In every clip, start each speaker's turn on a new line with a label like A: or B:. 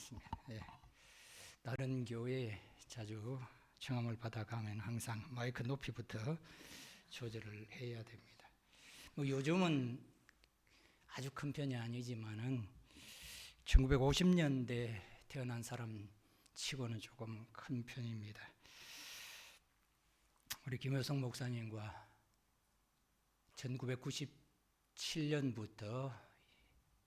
A: 않습니다. 예. 다른 교회에 자주 청함을 받아가면 항상 마이크 높이부터 조절을 해야 됩니다. 뭐 요즘은 아주 큰 편이 아니지만은 1950년대 태어난 사람 치고는 조금 큰 편입니다. 우리 김효성 목사님과 1997년부터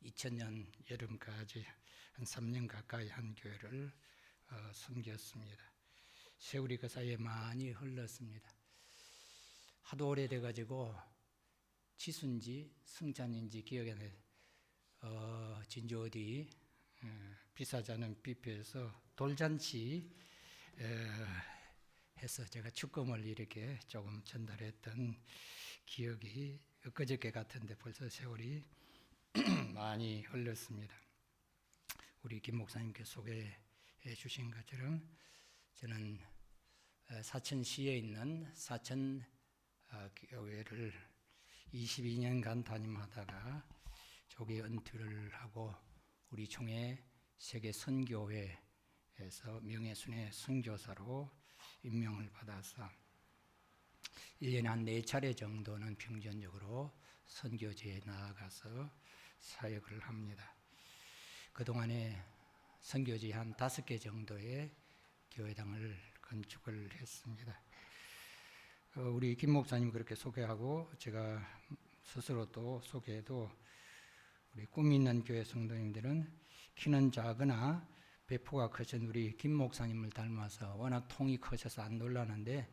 A: 2000년 여름까지 한 3년 가까이 한 교회를 섬겼습니다. 세월이 그 사이에 많이 흘렀습니다. 하도 오래돼가지고 지순지 승찬인지 기억이 안 나요. 진주 어디 비싸지 않은 뷔페에서 돌잔치 해서 제가 축금을 이렇게 조금 전달했던 기억이 엊그저께 같은데 벌써 세월이 많이 흘렀습니다. 우리 김 목사님께 소개해 주신 것처럼 저는 사천시에 있는 사천 교회를 22년간 담임하다가 조기 은퇴를 하고 우리 총회 세계 선교회에서 명예순회 선교사로 임명을 받아서 1년에 한 4차례 정도는 평균적으로 선교지에 나아가서 사역을 합니다. 그동안에 선교지 한 5개 정도의 교회당을 건축을 했습니다. 우리 김 목사님 그렇게 소개하고 제가 스스로 또 소개해도 우리 꿈이 있는 교회 성도님들은 키는 작으나 배포가 크신 우리 김 목사님을 닮아서 워낙 통이 커져서 안 놀라는데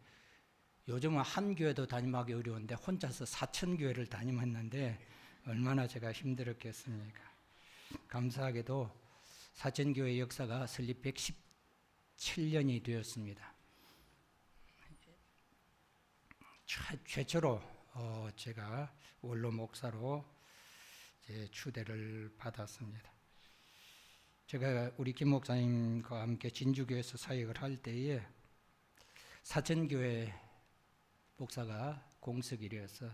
A: 요즘은 한 교회도 담임하기 어려운데 혼자서 4,000교회를 담임했는데 얼마나 제가 힘들었겠습니까? 감사하게도 사천교회 역사가 설립 117년이 되었습니다. 최초로 제가 원로 목사로 추대를 받았습니다. 제가 우리 김 목사님과 함께 진주교회에서 사역을 할 때에 사천교회 목사가 공석이려서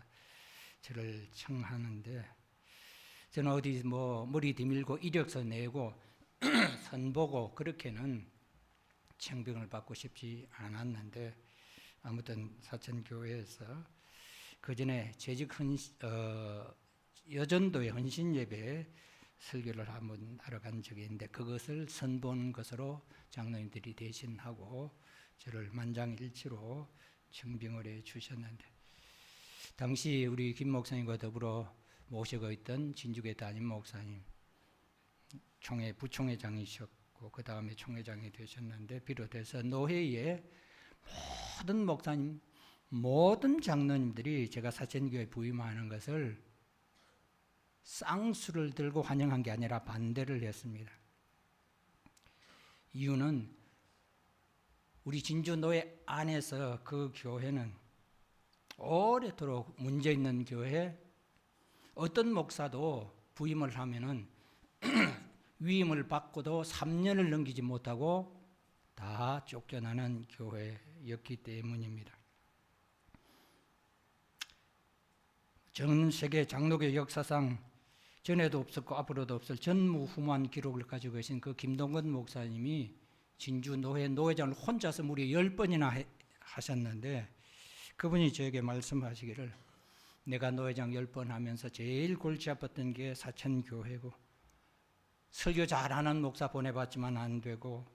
A: 저를 청하는데 저는 어디 머리 뒤밀고 이력서 내고 선보고 그렇게는 청빙을 받고 싶지 않았는데 아무튼 사천교회에서 그 전에 재직 여전도의 헌신예배에 설교를 한번 하러 간 적이 있는데 그것을 선본 것으로 장로님들이 대신하고 저를 만장일치로 청빙을 해 주셨는데 당시 우리 김 목사님과 더불어 모시고 있던 진주교회 담임 목사님 총회 부총회장이셨고 그 다음에 총회장이 되셨는데 비롯해서 노회의 모든 목사님 모든 장로님들이 제가 사천교회 부임하는 것을 쌍수를 들고 환영한 게 아니라 반대를 했습니다. 이유는 우리 진주노회 안에서 그 교회는 오래도록 문제 있는 교회, 어떤 목사도 부임을 하면은 위임을 받고도 3년을 넘기지 못하고 다 쫓겨나는 교회였기 때문입니다. 전 세계 장로교 역사상 전에도 없었고 앞으로도 없을 전무후무한 기록을 가지고 계신 그 김동건 목사님이 진주 노회 노회장을 혼자서 무려 10번이나 하셨는데 그분이 저에게 말씀하시기를 내가 노회장 10번 하면서 제일 골치 아팠던 게 사천교회고 설교 잘하는 목사 보내봤지만 안 되고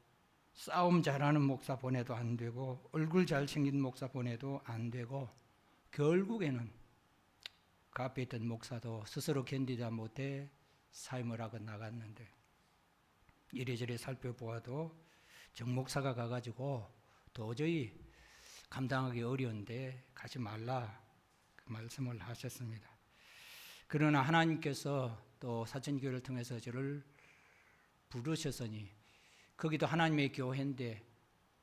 A: 싸움 잘하는 목사 보내도 안 되고 얼굴 잘생긴 목사 보내도 안 되고 결국에는 그 앞에 있던 목사도 스스로 견디다 못해 사임을 하고 나갔는데 이래저래 살펴보아도 정 목사가 가가지고 도저히 감당하기 어려운데 가지 말라 그 말씀을 하셨습니다. 그러나 하나님께서 또 사천교회를 통해서 저를 부르셨으니 거기도 하나님의 교회인데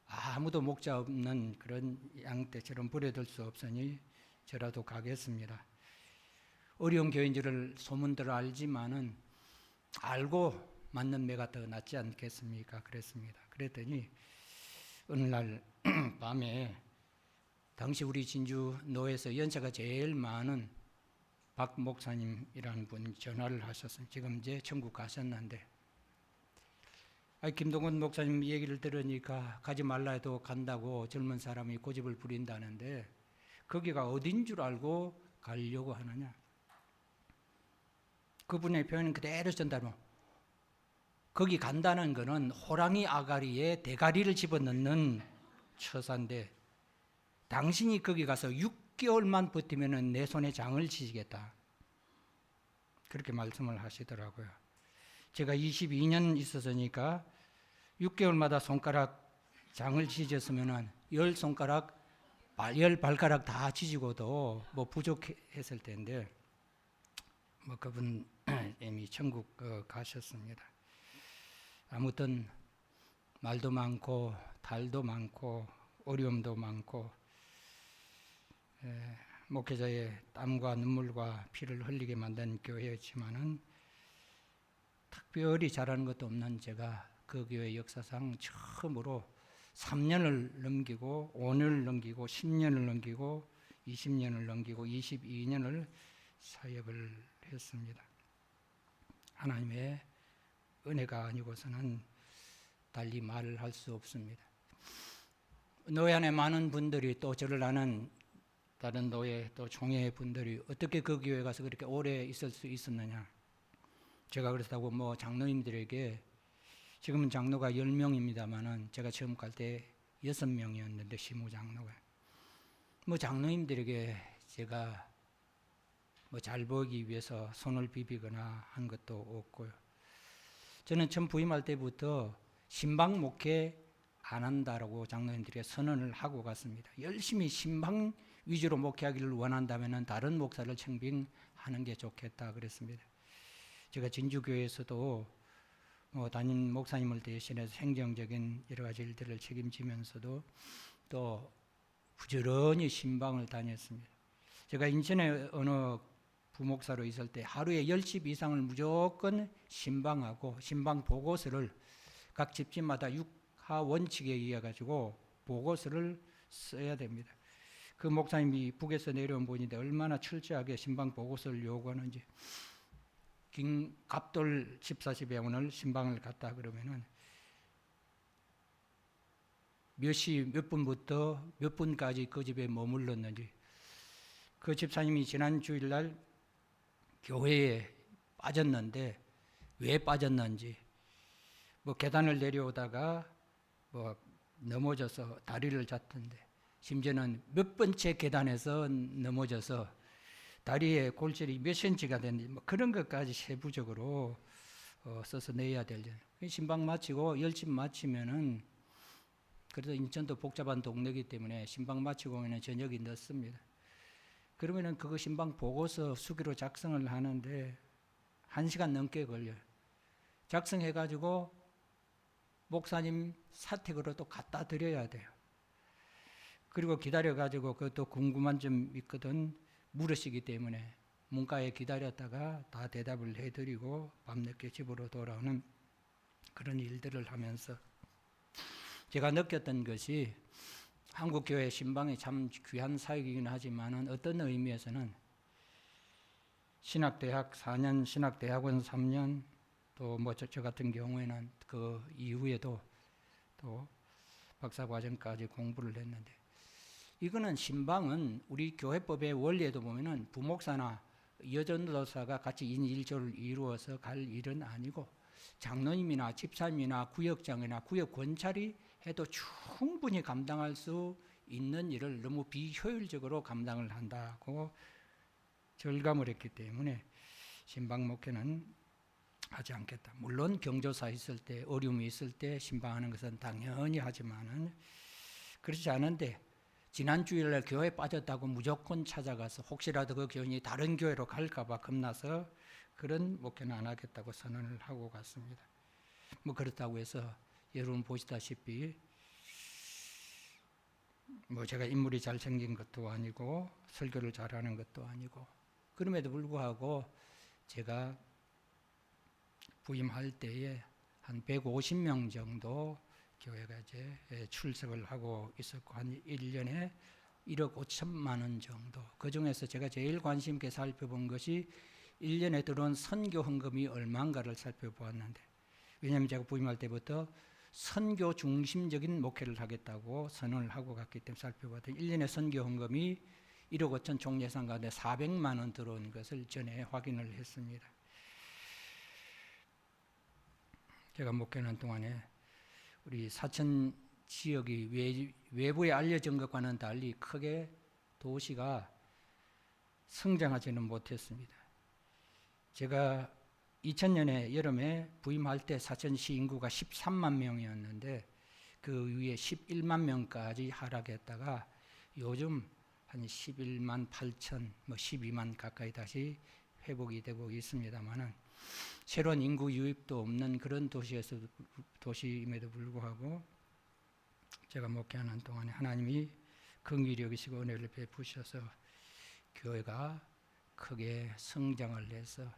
A: 아무도 목자 없는 그런 양떼처럼 버려둘 수 없으니 저라도 가겠습니다. 어려운 교회인 줄을 소문들을 알지만은 알고 맞는 매가 더 낫지 않겠습니까? 그랬습니다. 그랬더니 어느 날 밤에 당시 우리 진주 노회에서 연세가 제일 많은 박 목사님이라는 분이 전화를 하셨어요. 지금 이제 천국 가셨는데 김동건 목사님 얘기를 들으니까 가지 말라 해도 간다고 젊은 사람이 고집을 부린다는데 거기가 어딘 줄 알고 가려고 하느냐. 그분의 표현은 그대로 전달로 거기 간다는 것은 호랑이 아가리에 대가리를 집어넣는 처사인데 당신이 거기 가서 6개월만 버티면 내 손에 장을 치시겠다. 그렇게 말씀을 하시더라고요. 제가 22년 있었으니까 6개월마다 손가락 장을 지졌으면 10손가락, 10발가락 다 지지고도 뭐 부족했을 텐데 뭐 그분 이미 천국 가셨습니다. 아무튼 말도 많고 달도 많고 어려움도 많고 목회자의 땀과 눈물과 피를 흘리게 만든 교회였지만은 특별히 잘하는 것도 없는 제가 그 교회 역사상 처음으로 3년을 넘기고 5년을 넘기고 10년을 넘기고 20년을 넘기고 22년을 사역을 했습니다. 하나님의 은혜가 아니고서는 달리 말을 할 수 없습니다. 노예 안에 많은 분들이 또 저를 아는 다른 노예 또 총회 분들이 어떻게 그 교회 가서 그렇게 오래 있을 수 있었느냐. 제가 그렇다고 뭐 장로님들에게 지금은 장로가 10명입니다만은 제가 처음 갈 때 6명이었는데 시무장로가 뭐 장로님들에게 제가 뭐 잘 보이기 위해서 손을 비비거나 한 것도 없고요. 저는 처음 부임할 때부터 신방 목회 안 한다라고 장로님들에게 선언을 하고 갔습니다. 열심히 신방 위주로 목회하기를 원한다면 다른 목사를 청빙하는 게 좋겠다 그랬습니다. 제가 진주교회에서도 담임 목사님을 대신해서 행정적인 여러 가지 일들을 책임지면서도 또 부지런히 신방을 다녔습니다. 제가 인천에 어느 부목사로 있을 때 하루에 10집 이상을 무조건 신방하고 신방 보고서를 각 집집마다 6하 원칙에 의해 가지고 보고서를 써야 됩니다. 그 목사님이 북에서 내려온 분인데 얼마나 철저하게 신방 보고서를 요구하는지 갑돌 집사 집에 오늘 신방을 갔다 그러면은 몇 시 몇 분부터 몇 분까지 그 집에 머물렀는지 그 집사님이 지난 주일날 교회에 빠졌는데 왜 빠졌는지 뭐 계단을 내려오다가 뭐 넘어져서 다리를 잤던데 심지어는 몇 번째 계단에서 넘어져서 다리에 골절이 몇 센치가 됐는지 뭐 그런 것까지 세부적으로 써서 내야 될 신방 마치고 10집 마치면은 그래도 인천도 복잡한 동네이기 때문에 신방 마치고 오면 저녁이 늦습니다. 그러면은 그거 신방 보고서 수기로 작성을 하는데 1시간 넘게 걸려요. 작성해가지고 목사님 사택으로 또 갖다 드려야 돼요. 그리고 기다려가지고 그것도 궁금한 점 있거든 물으시기 때문에 문가에 기다렸다가 다 대답을 해드리고 밤늦게 집으로 돌아오는 그런 일들을 하면서 제가 느꼈던 것이 한국교회 신방이 참 귀한 사역이긴 하지만 어떤 의미에서는 신학대학 4년, 신학대학원 3년 또 뭐 저 같은 경우에는 그 이후에도 또 박사과정까지 공부를 했는데 이거는 신방은 우리 교회법의 원리에도 보면은 부목사나 여전도사가 같이 인일조를 이루어서 갈 일은 아니고 장로님이나 집사님이나 구역장이나 구역권찰이 해도 충분히 감당할 수 있는 일을 너무 비효율적으로 감당을 한다고 절감을 했기 때문에 신방 목회는 하지 않겠다. 물론 경조사 있을 때 어려움이 있을 때 신방하는 것은 당연히 하지만은 그렇지 않은데 지난 주일날 교회 빠졌다고 무조건 찾아가서 혹시라도 그 교인이 다른 교회로 갈까봐 겁나서 그런 목회는 안 하겠다고 선언을 하고 갔습니다. 뭐 그렇다고 해서 여러분 보시다시피 뭐 제가 인물이 잘생긴 것도 아니고 설교를 잘하는 것도 아니고 그럼에도 불구하고 제가 부임할 때에 한 150명 정도 교회가 이제 출석을 하고 있었고 한 1년에 1억 5천만 원 정도. 그 중에서 제가 제일 관심 있게 살펴본 것이 1년에 들어온 선교 헌금이 얼마인가를 살펴보았는데 왜냐하면 제가 부임할 때부터 선교 중심적인 목회를 하겠다고 선언을 하고 갔기 때문에 살펴봤더니 1년에 선교 헌금이 1억 5천 총 예산 가운데 400만 원 들어온 것을 전에 확인을 했습니다. 제가 목회하는 동안에 우리 사천 지역이 외부에 알려진 것과는 달리 크게 도시가 성장하지는 못했습니다. 제가 2000년에 여름에 부임할 때 사천시 인구가 13만 명이었는데 그 위에 11만 명까지 하락했다가 요즘 한 11만 8천, 12만 가까이 다시 회복이 되고 있습니다만은 새로운 인구 유입도 없는 그런 도시임에도 불구하고 제가 목회하는 동안에 하나님이 긍휼히 여기시고 은혜를 베푸셔서 교회가 크게 성장을 해서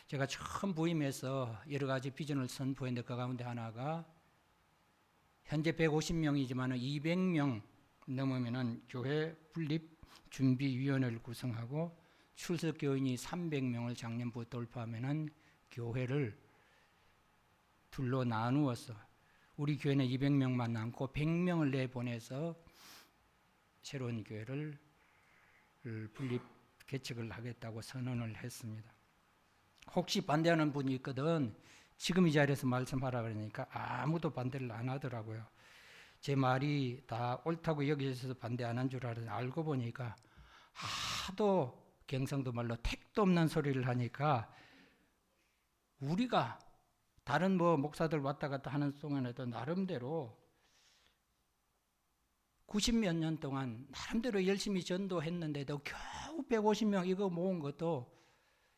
A: 제가 처음 부임해서 여러 가지 비전을 선포했는데 그 가운데 하나가 현재 150명이지만 200명 넘으면 교회 분립 준비위원회를 구성하고 출석 교인이 300명을 작년부터 돌파하면 교회를 둘로 나누어서 우리 교회는 200명만 남고 100명을 내보내서 새로운 교회를 분립 개척을 하겠다고 선언을 했습니다. 혹시 반대하는 분이 있거든 지금 이 자리에서 말씀하라 그러니까 아무도 반대를 안 하더라고요. 제 말이 다 옳다고 여기서 반대 안 한 줄 알았는데 알고 보니까 하도 경상도 말로 택도 없는 소리를 하니까 우리가 다른 목사들 왔다 갔다 하는 동안에도 나름대로 90몇 년 동안 나름대로 열심히 전도했는데도 겨우 150명 이거 모은 것도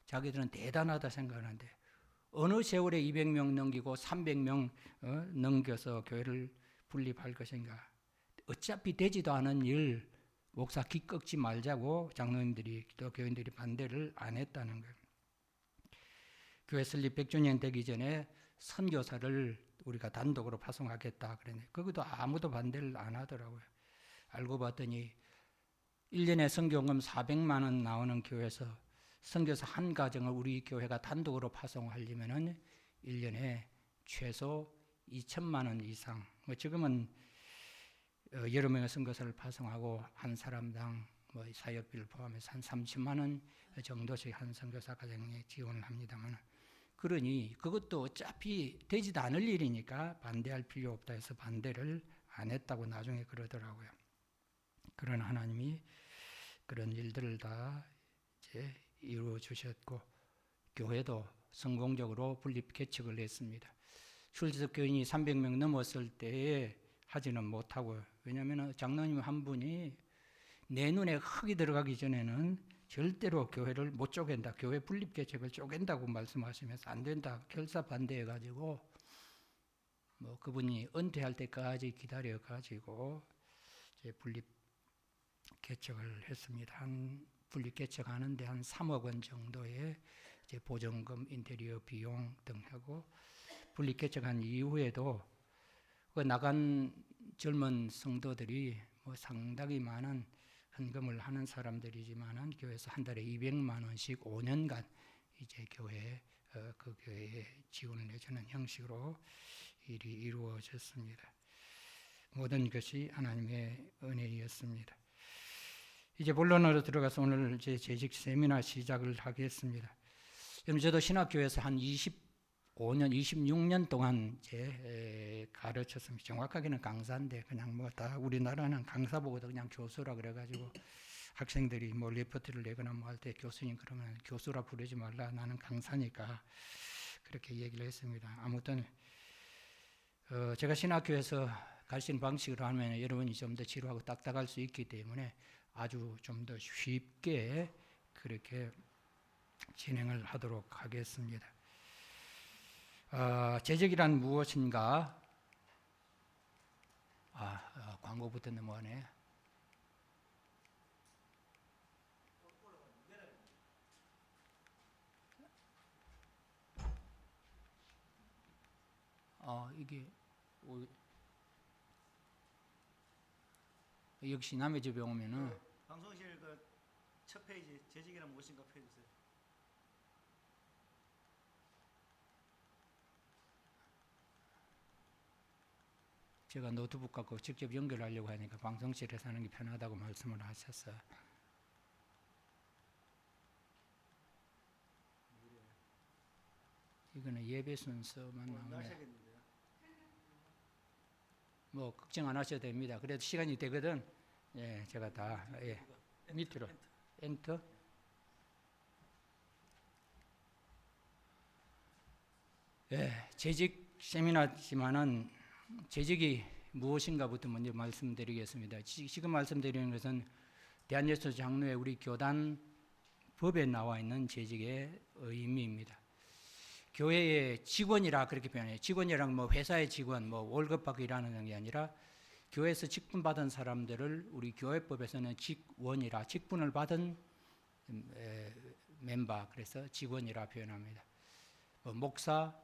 A: 자기들은 대단하다 생각하는데 어느 세월에 200명 넘기고 300명 넘겨서 교회를 분립할 것인가. 어차피 되지도 않은 일 목사 기 꺾지 말자고 장로님들이 또 교인들이 반대를 안 했다는 거예요. 교회 설립 100주년 되기 전에 선교사를 우리가 단독으로 파송하겠다 그랬는데 그것도 아무도 반대를 안 하더라고요. 알고 봤더니 1년에 선교금 400만 원 나오는 교회에서 선교사 한 가정을 우리 교회가 단독으로 파송하려면 1년에 최소 2천만 원 이상 지금은 여러 명의 선교사를 파송하고 한 사람당 사역비를 포함해서 한 30만 원 정도씩 한 선교사 가정에 지원을 합니다만 그러니 그것도 어차피 되지도 않을 일이니까 반대할 필요 없다 해서 반대를 안 했다고 나중에 그러더라고요. 그런 하나님이 그런 일들을 다 이제 이루어 주셨고 교회도 성공적으로 분립 개척을 했습니다. 출석 교인이 300명 넘었을 때에 하지는 못하고 왜냐하면 장로님 한 분이 내 눈에 흙이 들어가기 전에는 절대로 교회를 못 쪼갠다. 교회 분립 개척을 쪼갠다고 말씀하시면서 안 된다. 결사 반대해가지고 그분이 은퇴할 때까지 기다려가지고 이제 분립 개척을 했습니다. 한 분립 개척하는데 한 3억 원 정도의 이제 보증금, 인테리어 비용 등하고 분립 개척한 이후에도 그 나간 젊은 성도들이 상당히 많은 헌금을 하는 사람들이지만은 교회에서 한 달에 200만 원씩 5년간 이제 그 교회에 지원을 해주는 형식으로 일이 이루어졌습니다. 모든 것이 하나님의 은혜였습니다. 이제 본론으로 들어가서 오늘 제 재직 세미나 시작을 하겠습니다. 저도 신학교에서 한 25년, 26년 동안 가르쳤습니다. 정확하게는 강사인데 그냥 다 우리나라는 강사 보고도 그냥 교수라 그래가지고 학생들이 리포트를 내거나 할 때 교수님 그러면 교수라 부르지 말라 나는 강사니까 그렇게 얘기를 했습니다. 아무튼 제가 신학교에서 가르치는 방식으로 하면 여러분이 좀 더 지루하고 딱딱할 수 있기 때문에 아주 좀 더 쉽게 그렇게 진행을 하도록 하겠습니다. 재직이란 무엇인가? 광고부터 넘어가네. 이게 역시 남의 집에 오면은
B: 방송실 첫 페이지 재직이란 무엇인가 펴주세요.
A: 제가 노트북 갖고 직접 연결하려고 하니까 방송실에서 하는 게 편하다고 말씀을 하셨어요. 이거는 예배 순서만 나오네.
B: 나셔야겠는데요.
A: 뭐 걱정 안 하셔도 됩니다. 그래도 시간이 되거든. 예, 제가 다 밑으로 엔터. 예, 재직 세미나지만은 재직이 무엇인가부터 먼저 말씀드리겠습니다. 지금 말씀드리는 것은 대한예수 장로회 우리 교단 법에 나와 있는 재직의 의미입니다. 교회의 직원이라 그렇게 표현해요. 직원이랑 뭐 회사의 직원, 뭐 월급 받고 일하는 게 아니라 교회에서 직분 받은 사람들을 우리 교회법에서는 직원이라 직분을 받은 멤버, 그래서 직원이라 표현합니다. 뭐 목사,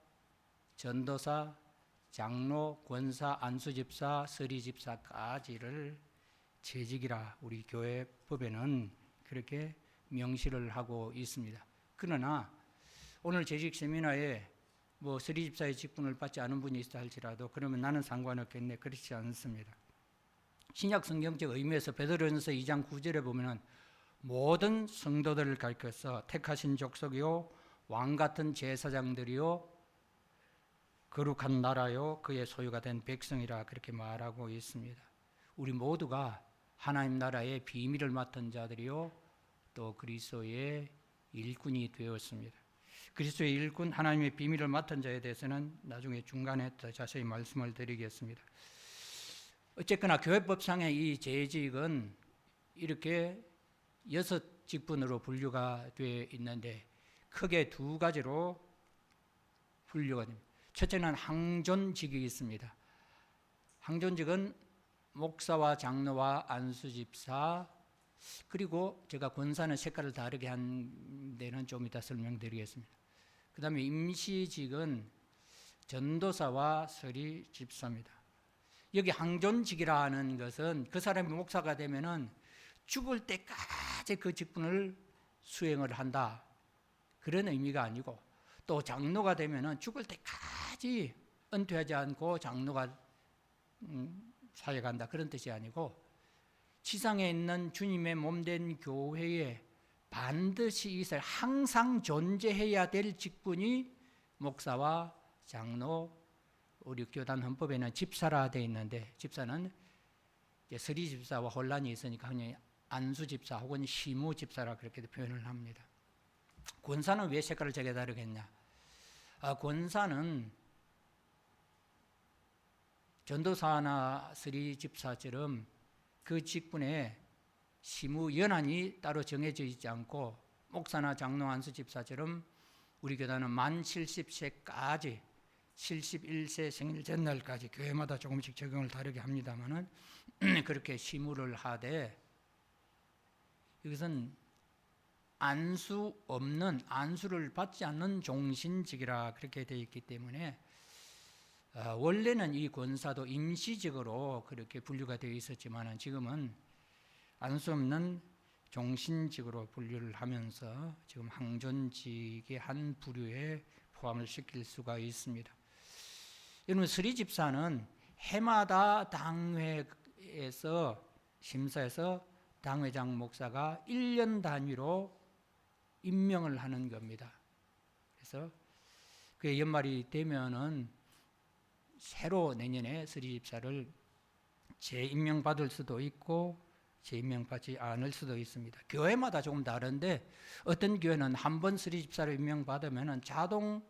A: 전도사, 장로, 권사, 안수집사, 서리집사까지를 재직이라 우리 교회법에는 그렇게 명시를 하고 있습니다. 그러나 오늘 재직 세미나에 뭐 서리집사의 직분을 받지 않은 분이 있다 할지라도 그러면 나는 상관없겠네, 그렇지 않습니다. 신약 성경적 의미에서 베드로전서 2장 9절에 보면은 모든 성도들을 가리켜서 택하신 족속이요 왕 같은 제사장들이요 거룩한 나라요 그의 소유가 된 백성이라 그렇게 말하고 있습니다. 우리 모두가 하나님 나라의 비밀을 맡은 자들이요 또 그리스도의 일꾼이 되었습니다. 그리스도의 일꾼, 하나님의 비밀을 맡은 자에 대해서는 나중에 중간에 더 자세히 말씀을 드리겠습니다. 어쨌거나 교회법상의 이 재직은 이렇게 6직분으로 분류가 되어 있는데 크게 2가지로 분류가 됩니다. 첫째는 항존직이 있습니다. 항존직은 목사와 장로와 안수집사, 그리고 제가 권사는 색깔을 다르게 한 데는 좀 이따 설명드리겠습니다. 그 다음에 임시직은 전도사와 서리집사입니다. 여기 항존직이라 하는 것은 그 사람이 목사가 되면은 죽을 때까지 그 직분을 수행을 한다, 그런 의미가 아니고, 또 장로가 되면은 죽을 때까지 은퇴하지 않고 장로가 사역한다, 그런 뜻이 아니고 지상에 있는 주님의 몸된 교회에 반드시 있어야, 항상 존재해야 될 직분이 목사와 장로, 우리 교단 헌법에는 집사라 되어 있는데 집사는 서리집사와 혼란이 있으니까 그냥 안수집사 혹은 시무집사라 그렇게 표현을 합니다. 권사는 왜 색깔을 저게 다르겠냐? 권사는 전도사나 서리집사처럼 그 직분에 시무 연한이 따로 정해져 있지 않고, 목사나 장로 안수집사처럼 우리 교단은 만 70세까지 71세 생일 전날까지 교회마다 조금씩 적용을 다르게 합니다만은 그렇게 시무를 하되, 이것은 안수 없는, 안수를 받지 않는 종신직이라 그렇게 되어 있기 때문에 원래는 이 권사도 임시직으로 그렇게 분류가 되어 있었지만 지금은 안수 없는 종신직으로 분류를 하면서 지금 항존직의 한 부류에 포함을 시킬 수가 있습니다. 여러분, 서리집사는 해마다 당회에서 심사해서 당회장 목사가 1년 단위로 임명을 하는 겁니다. 그래서 그 연말이 되면은 새로 내년에 서리집사를 재임명받을 수도 있고 재임명받지 않을 수도 있습니다. 교회마다 조금 다른데 어떤 교회는 한 번 서리집사를 임명받으면 자동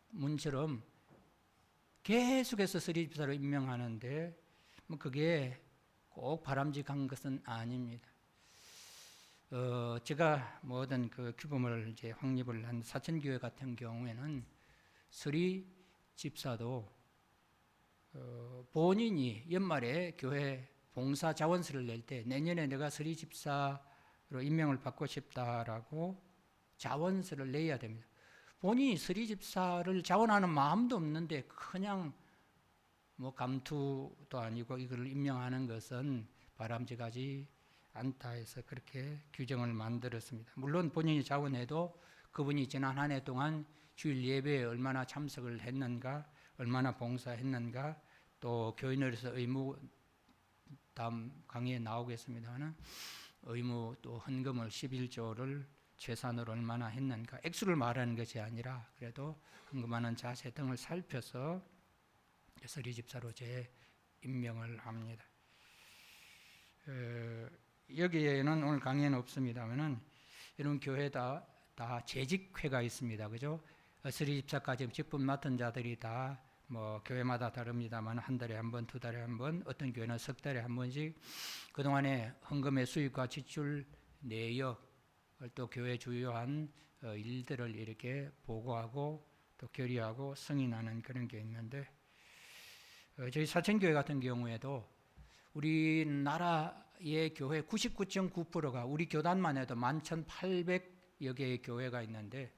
A: 문처럼 계속해서 서리집사를 임명하는데 뭐 그게 꼭 바람직한 것은 아닙니다. 제가 모든 그 규범을 이제 확립을 한 사천교회 같은 경우에는 서리집사도 본인이 연말에 교회 봉사 자원서를 낼 때 내년에 내가 서리집사로 임명을 받고 싶다라고 자원서를 내야 됩니다. 본인이 서리집사를 자원하는 마음도 없는데 그냥 뭐 감투도 아니고 이걸 임명하는 것은 바람직하지 않다 해서 그렇게 규정을 만들었습니다. 물론 본인이 자원해도 그분이 지난 한 해 동안 주일 예배에 얼마나 참석을 했는가, 얼마나 봉사했는가 또 교인으로서 의무 다음 강의에 나오겠습니다만 의무 또 헌금을 11조를 최소한으로 얼마나 했는가 액수를 말하는 것이 아니라 그래도 헌금하는 자세 등을 살펴서 서리집사로 임명을 합니다. 여기에는 오늘 강의는 없습니다만은 이런 교회다 다 재직회가 있습니다. 그죠? 서리집사까지 직분 맡은 자들이 다 뭐 교회마다 다릅니다만 한 달에 한 번, 두 달에 한 번, 어떤 교회는 석 달에 한 번씩 그동안에 헌금의 수입과 지출 내역을 또 교회 주요한 일들을 이렇게 보고하고 또 결의하고 승인하는 그런 게 있는데 저희 사천교회 같은 경우에도 우리나라의 교회 99.9%가 우리 교단만 해도 11,800여 개의 교회가 있는데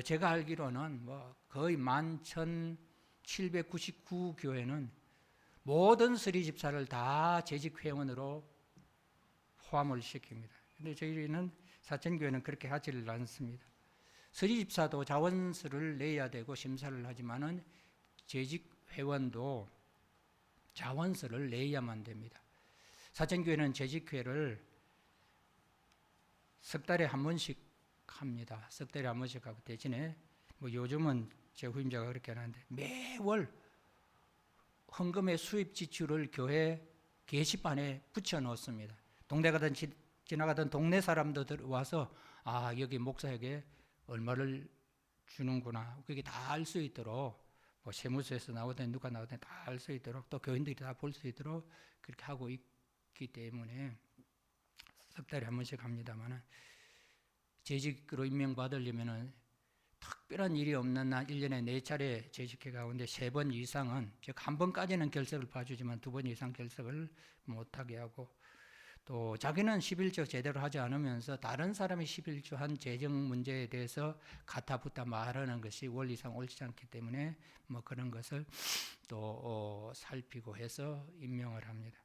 A: 제가 알기로는 뭐 거의 11,799교회는 모든 서리집사를 다 재직회원으로 포함을 시킵니다. 근데 저희는 사천교회는 그렇게 하지를 않습니다. 서리집사도 자원서를 내야 되고 심사를 하지만은 재직회원도 자원서를 내야만 됩니다. 사천교회는 재직회를 석 달에 한 번씩 합니다. 석 달에 한 번씩 하고 대신에 뭐 요즘은 제 후임자가 그렇게 하는데 매월 헌금의 수입 지출을 교회 게시판에 붙여 놓습니다. 동네 가던 지나가던 동네 사람들 와서 아 여기 목사에게 얼마를 주는구나 그게 다 알 수 있도록 뭐 세무서에서 나오든 누가 나오든 다 알 수 있도록 또 교인들이 다 볼 수 있도록 그렇게 하고 있기 때문에 석 달에 한 번씩 합니다만은 재직으로 임명받으려면은 특별한 일이 없는 날 1년에 4차례 재직회 가운데 3번 이상은 즉 한 번까지는 결석을 봐주지만 2번 이상 결석을 못하게 하고 또 자기는 11조 제대로 하지 않으면서 다른 사람이 11조 한 재정 문제에 대해서 가타부타 말하는 것이 원리상 옳지 않기 때문에 뭐 그런 것을 또 살피고 해서 임명을 합니다.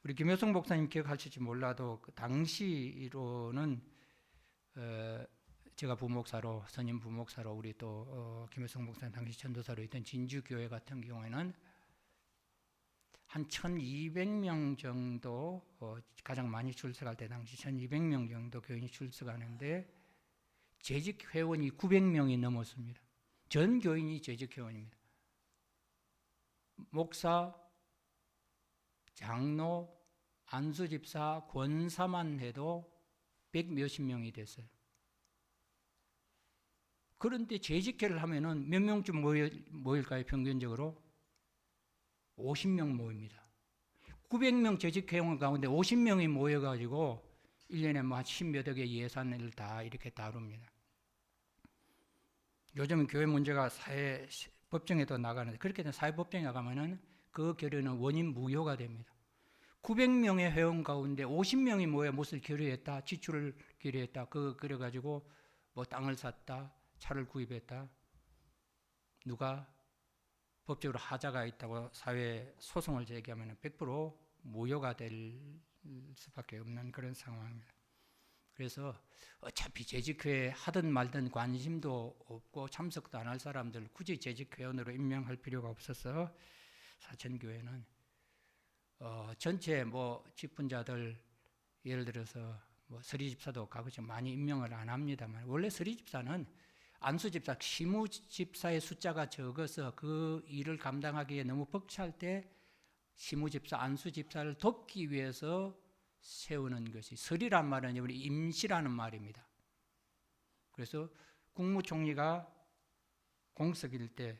A: 우리 김효성 목사님 기억하실지 몰라도 그 당시로는 제가 부목사로 선임 부목사로 우리 또 김효성 목사님 당시 전도사로 있던 진주교회 같은 경우에는 한 1,200명 정도 가장 많이 출석할 때 당시 1,200명 정도 교인이 출석하는데 재직 회원이 900명이 넘었습니다. 전 교인이 재직 회원입니다. 목사, 장로, 안수집사, 권사만 해도 100 몇십 명이 됐어요. 그런데 재직회를 하면은 몇 명쯤 모일까요? 평균적으로 50명 모입니다. 900명 재직회원 가운데 50명이 모여가지고 1년에 뭐 한 10몇 억의 예산을 다 이렇게 다룹니다. 요즘은 교회 문제가 사회법정에도 나가는데 그렇게 된 사회법정에 나가면은 그 결의는 원인 무효가 됩니다. 900명의 회원 가운데 50명이 모여 무엇을 결의했다, 지출을 결의했다, 그래가지고 뭐 땅을 샀다, 차를 구입했다, 누가 법적으로 하자가 있다고 사회 소송을 제기하면 100% 무효가 될 수밖에 없는 그런 상황입니다. 그래서 어차피 재직회 하든 말든 관심도 없고 참석도 안 할 사람들 굳이 재직회원으로 임명할 필요가 없어서 사천교회는 전체 뭐 직분자들 예를 들어서 뭐 서리집사도 가급적 많이 임명을 안 합니다만 원래 서리집사는 안수집사, 시무집사의 숫자가 적어서 그 일을 감당하기에 너무 벅찰 때 시무집사, 안수집사를 돕기 위해서 세우는 것이 서리란 말은 우리 임시라는 말입니다. 그래서 국무총리가 공석일 때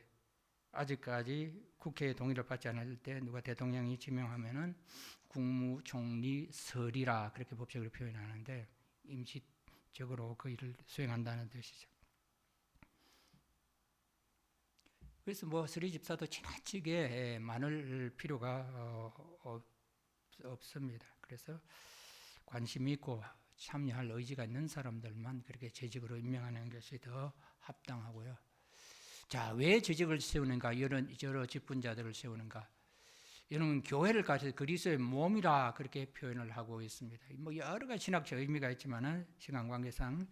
A: 아직까지 국회의 동의를 받지 않을 때 누가 대통령이 지명하면은 국무총리 설이라 그렇게 법적으로 표현하는데 임시적으로 그 일을 수행한다는 뜻이죠. 그래서 뭐 서리집사도 지나치게 많을 필요가 없습니다. 그래서 관심 있고 참여할 의지가 있는 사람들만 그렇게 재직으로 임명하는 것이 더 합당하고요. 자, 왜 재직을 세우는가? 여러 직분자들을 세우는가? 여러분 교회를 가서 그리스도의 몸이라 그렇게 표현을 하고 있습니다. 뭐 여러 가지 신학적 의미가 있지만은 시간 관계상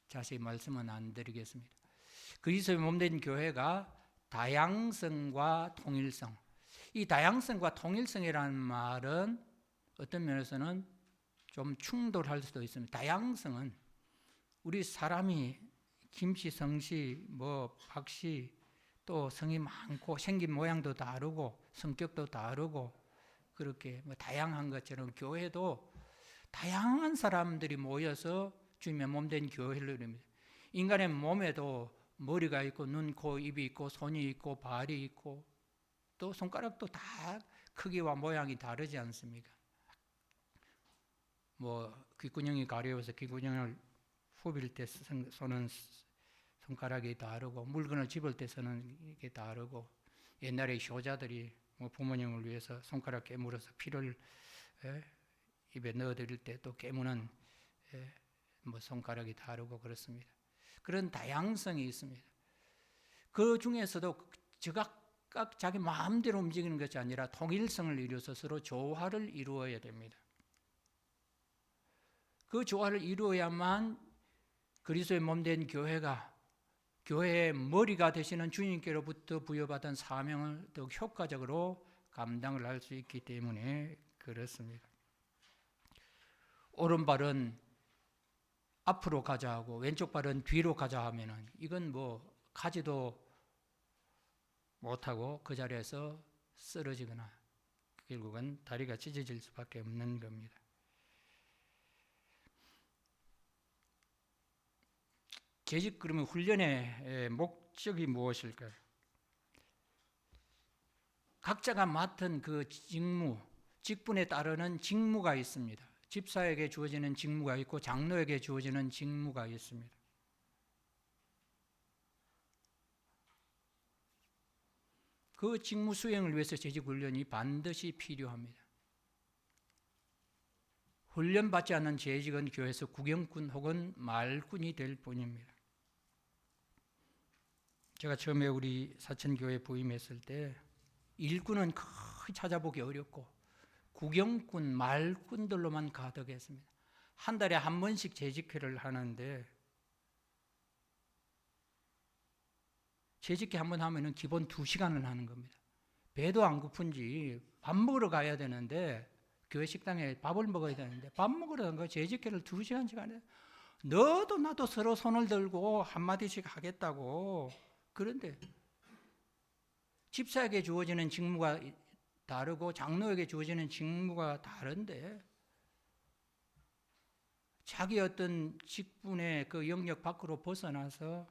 A: 자세히 말씀은 안 드리겠습니다. 그리스도의 몸된 교회가 다양성과 통일성. 이 다양성과 통일성이라는 말은 어떤 면에서는 좀 충돌할 수도 있습니다. 다양성은 우리 사람이 김씨, 성씨, 박씨 또 성이 많고 생긴 모양도 다르고 성격도 다르고 그렇게 다양한 것처럼 교회도 다양한 사람들이 모여서 주님의 몸된 교회를 이룹니다. 인간의 몸에도 머리가 있고 눈, 코, 입이 있고 손이 있고 발이 있고 또 손가락도 다 크기와 모양이 다르지 않습니까? 귓구녕이 가려워서 귓구녕을 후빌 때 손은 손가락이 다르고 물건을 집을 때 쓰는 게 다르고 옛날에 효자들이 부모님을 위해서 손가락 깨물어서 피를 입에 넣어드릴 때 또 깨무는 손가락이 다르고 그렇습니다. 그런 다양성이 있습니다. 그 중에서도 즉각 자기 마음대로 움직이는 것이 아니라 통일성을 이루어서 서로 조화를 이루어야 됩니다. 그 조화를 이루어야만 그리스도의 몸된 교회가 교회의 머리가 되시는 주님께로부터 부여받은 사명을 더욱 효과적으로 감당을 할 수 있기 때문에 그렇습니다. 오른발은 앞으로 가자 하고 왼쪽 발은 뒤로 가자 하면은 이건 가지도 못하고 그 자리에서 쓰러지거나 결국은 다리가 찢어질 수밖에 없는 겁니다. 재직 그러면 훈련의 목적이 무엇일까요? 각자가 맡은 그 직분에 따르는 직무가 있습니다. 집사에게 주어지는 직무가 있고 장로에게 주어지는 직무가 있습니다. 그 직무 수행을 위해서 재직 훈련이 반드시 필요합니다. 훈련받지 않는 재직은 교회에서 구경꾼 혹은 말꾼이 될 뿐입니다. 제가 처음에 우리 사천교회 부임했을 때 일꾼은 거의 찾아보기 어렵고 구경꾼, 말꾼들로만 가득했습니다. 한 달에 한 번씩 재직회를 하는데 재직회 한 번 하면은 기본 2시간을 하는 겁니다. 배도 안 고픈지 밥 먹으러 가야 되는데 교회 식당에 밥을 먹어야 되는데 밥 먹으러 간 거 재직회를 2시간씩 하는데 너도 나도 서로 손을 들고 한마디씩 하겠다고. 그런데 집사에게 주어지는 직무가 다르고 장로에게 주어지는 직무가 다른데 자기 어떤 직분의 그 영역 밖으로 벗어나서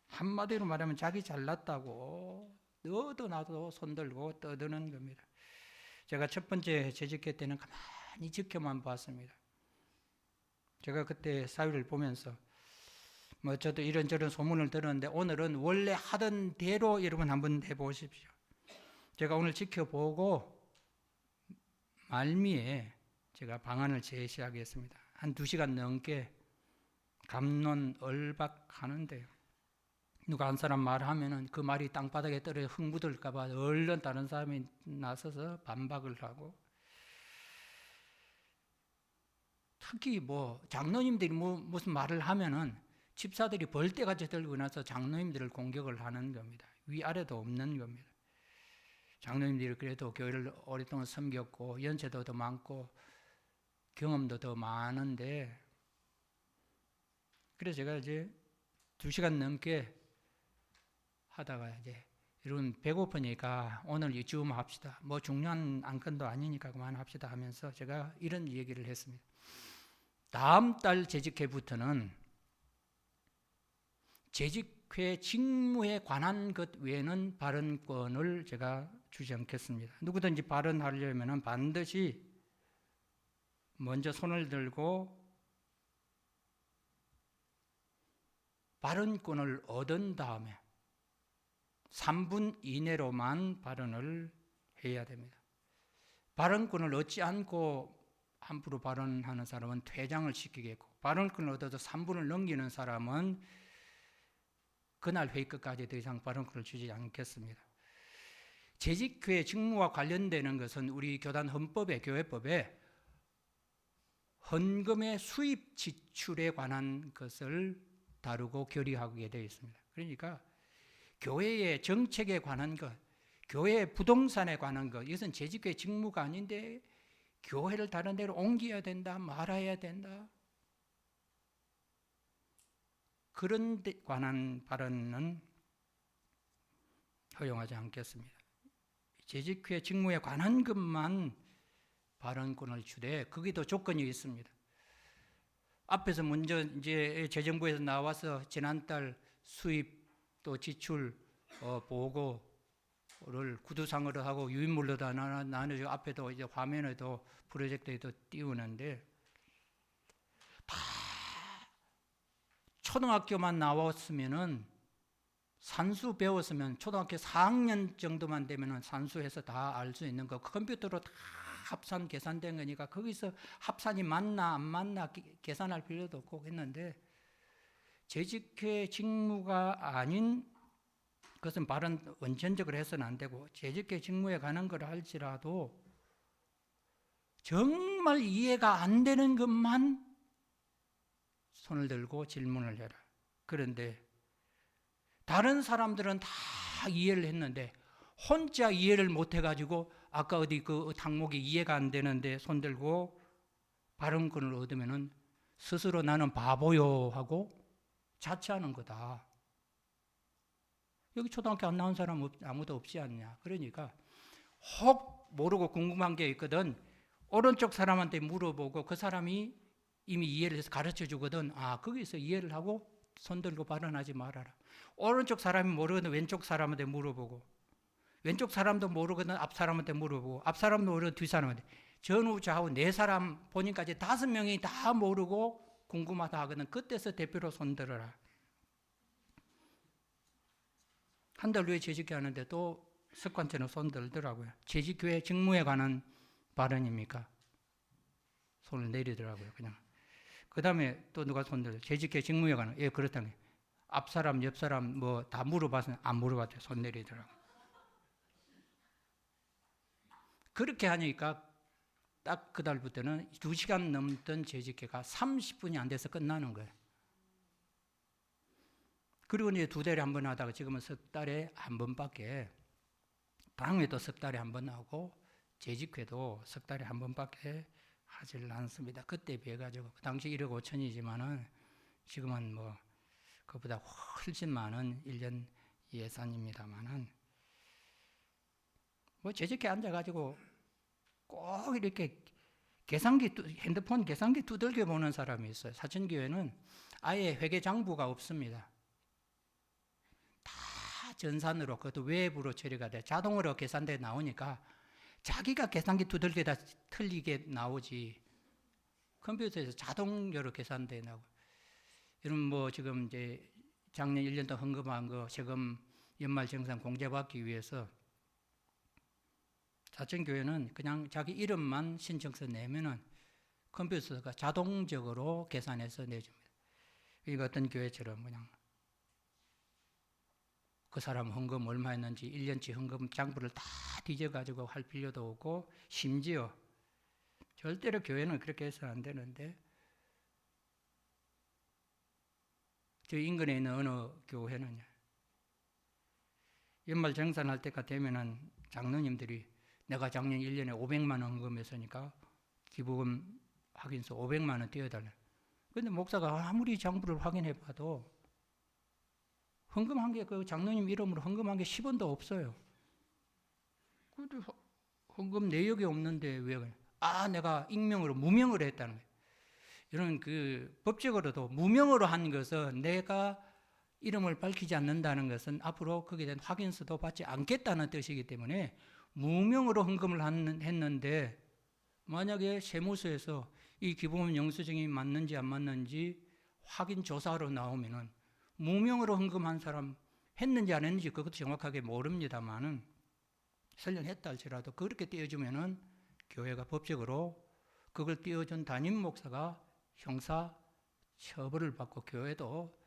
A: 한마디로 말하면 자기 잘났다고 너도 나도 손들고 떠드는 겁니다. 제가 첫 번째 재직회 때는 가만히 지켜만 봤습니다. 제가 그때 사회를 보면서 저도 이런저런 소문을 들었는데 오늘은 원래 하던 대로 여러분 한번 해보십시오. 제가 오늘 지켜보고 말미에 제가 방안을 제시하겠습니다. 한 2시간 넘게 갑론을박하는데요. 누가 한 사람 말하면은 그 말이 땅바닥에 떨어져 흥부들까 봐 얼른 다른 사람이 나서서 반박을 하고 특히 장로님들이 무슨 말을 하면은 집사들이 벌떼같이 들고 나서 장로님들을 공격을 하는 겁니다. 위아래도 없는 겁니다. 장로님들이 그래도 교회를 오랫동안 섬겼고 연세도 더 많고 경험도 더 많은데 그래서 제가 이제 2시간 넘게 하다가 이제 여러분 배고프니까 오늘 이쯤 합시다. 중요한 안건도 아니니까 그만합시다 하면서 제가 이런 얘기를 했습니다. 다음 달 재직회부터는 재직회 직무에 관한 것 외에는 발언권을 제가 주지 않겠습니다. 누구든지 발언하려면 반드시 먼저 손을 들고 발언권을 얻은 다음에 3분 이내로만 발언을 해야 됩니다. 발언권을 얻지 않고 함부로 발언하는 사람은 퇴장을 시키겠고 발언권을 얻어서 3분을 넘기는 사람은 그날 회의 끝까지 더 이상 발언권을 주지 않겠습니다. 재직회 직무와 관련되는 것은 우리 교단 헌법에 교회법에 헌금의 수입 지출에 관한 것을 다루고 결의하게 되어 있습니다. 그러니까 교회의 정책에 관한 것, 교회 부동산에 관한 것, 이것은 재직교회 직무가 아닌데 교회를 다른 데로 옮겨야 된다, 말아야 된다. 그런 데 관한 발언은 허용하지 않겠습니다. 재직회 직무에 관한 것만 발언권을 주되 거기도 조건이 있습니다. 앞에서 먼저 이제 재정부에서 나와서 지난달 수입 또 지출 보고를 구두상으로 하고 유인물로 다 나눠주고 앞에도 이제 화면에도 프로젝터에도 띄우는데 다 초등학교만 나왔으면은 산수 배웠으면 초등학교 4학년 정도만 되면은 산수해서 다 알 수 있는 거 컴퓨터로 다 합산 계산된 거니까 거기서 합산이 맞나 안 맞나 계산할 필요도 없고 했는데 재직회 직무가 아닌 그것은 발언 원천적으로 해서는 안 되고 재직회 직무에 관한 걸 할지라도 정말 이해가 안 되는 것만 손을 들고 질문을 해라. 그런데 다른 사람들은 다 이해를 했는데 혼자 이해를 못 해가지고 아까 어디 그 항목이 이해가 안 되는데 손 들고 발언권을 얻으면은 스스로 나는 바보요 하고 자처하는 거다. 여기 초등학교 안 나온 사람 아무도 없지 않냐. 그러니까 혹 모르고 궁금한 게 있거든. 오른쪽 사람한테 물어보고 그 사람이 이미 이해를 해서 가르쳐 주거든. 아, 거기서 이해를 하고 손 들고 발언하지 말아라. 오른쪽 사람이 모르거든 왼쪽 사람한테 물어보고 왼쪽 사람도 모르거든 앞 사람한테 물어보고 앞 사람도 모르거든 뒤 사람한테 전후 좌우 네 사람 본인까지 5명이 다 모르고 궁금하다 하거든. 그때서 대표로 손 들어라. 한 달 후에 재직회 하는데 또 습관처럼 손 들더라고요. 재직교회 직무에 관한 발언입니까? 손을 내리더라고요. 그냥. 그 다음에 또 누가 손 들어요. 재직회 직무에 관한. 예, 그렇다는 거예요. 앞 사람, 옆 사람 뭐 다 물어봐서 안 물어봤대요. 손 내리더라고요. 그렇게 하니까 딱 그달부터는 2시간 넘던 재직회가 30분이 안 돼서 끝나는 거예요. 그리고 이제 2달에 한 번 하다가 지금은 석 달에 한 번밖에, 당회도 석 달에 한 번 하고 재직회도 석 달에 한 번밖에 하질 않습니다. 그때 비해 가지고 그 당시 1억 5천이지만은 지금은 뭐 그보다 훨씬 많은 1년 예산입니다만은 뭐 재직회 앉아가지고 꼭 이렇게 핸드폰 계산기 두들겨 보는 사람이 있어요. 사천교회는 아예 회계장부가 없습니다. 다 전산으로, 그것도 외부로 처리가 돼. 자동으로 계산대 나오니까 자기가 계산기 두들겨다 틀리게 나오지. 컴퓨터에서 자동으로 계산대 나오고. 여러분 뭐 지금 이제 작년 1년 동안 헌금한 거 세금 연말정산 공제받기 위해서 사천교회는 그냥 자기 이름만 신청서 내면은 컴퓨터가 자동적으로 계산해서 내줍니다. 이거 어떤 교회처럼 그냥 그 사람 헌금 얼마 했는지 1년치 헌금 장부를 다 뒤져가지고 할 필요도 없고 심지어 절대로 교회는 그렇게 해서는 안 되는데 저 인근에 있는 어느 교회는요. 연말 정산할 때가 되면은 장로님들이 내가 작년 1년에 500만 원 헌금했으니까 기부금 확인서 500만 원 띄워달라. 그런데 목사가 아무리 장부를 확인해 봐도 헌금한 게 그 장로님 이름으로 헌금한 게 10원도 없어요. 그래도 헌금 내역이 없는데 왜 그래? 아, 내가 익명으로 무명으로 했다는 거예요. 이런 그 법적으로도 무명으로 한 것은 내가 이름을 밝히지 않는다는 것은 앞으로 거기에 대한 확인서도 받지 않겠다는 뜻이기 때문에 무명으로 헌금을 했는데 만약에 세무서에서 이 기부금 영수증이 맞는지 안 맞는지 확인 조사로 나오면은 무명으로 헌금한 사람 했는지 안 했는지 그것도 정확하게 모릅니다만은 설령 했다 할지라도 그렇게 띄워주면은 교회가 법적으로 그걸 띄워준 담임 목사가 형사 처벌을 받고 교회도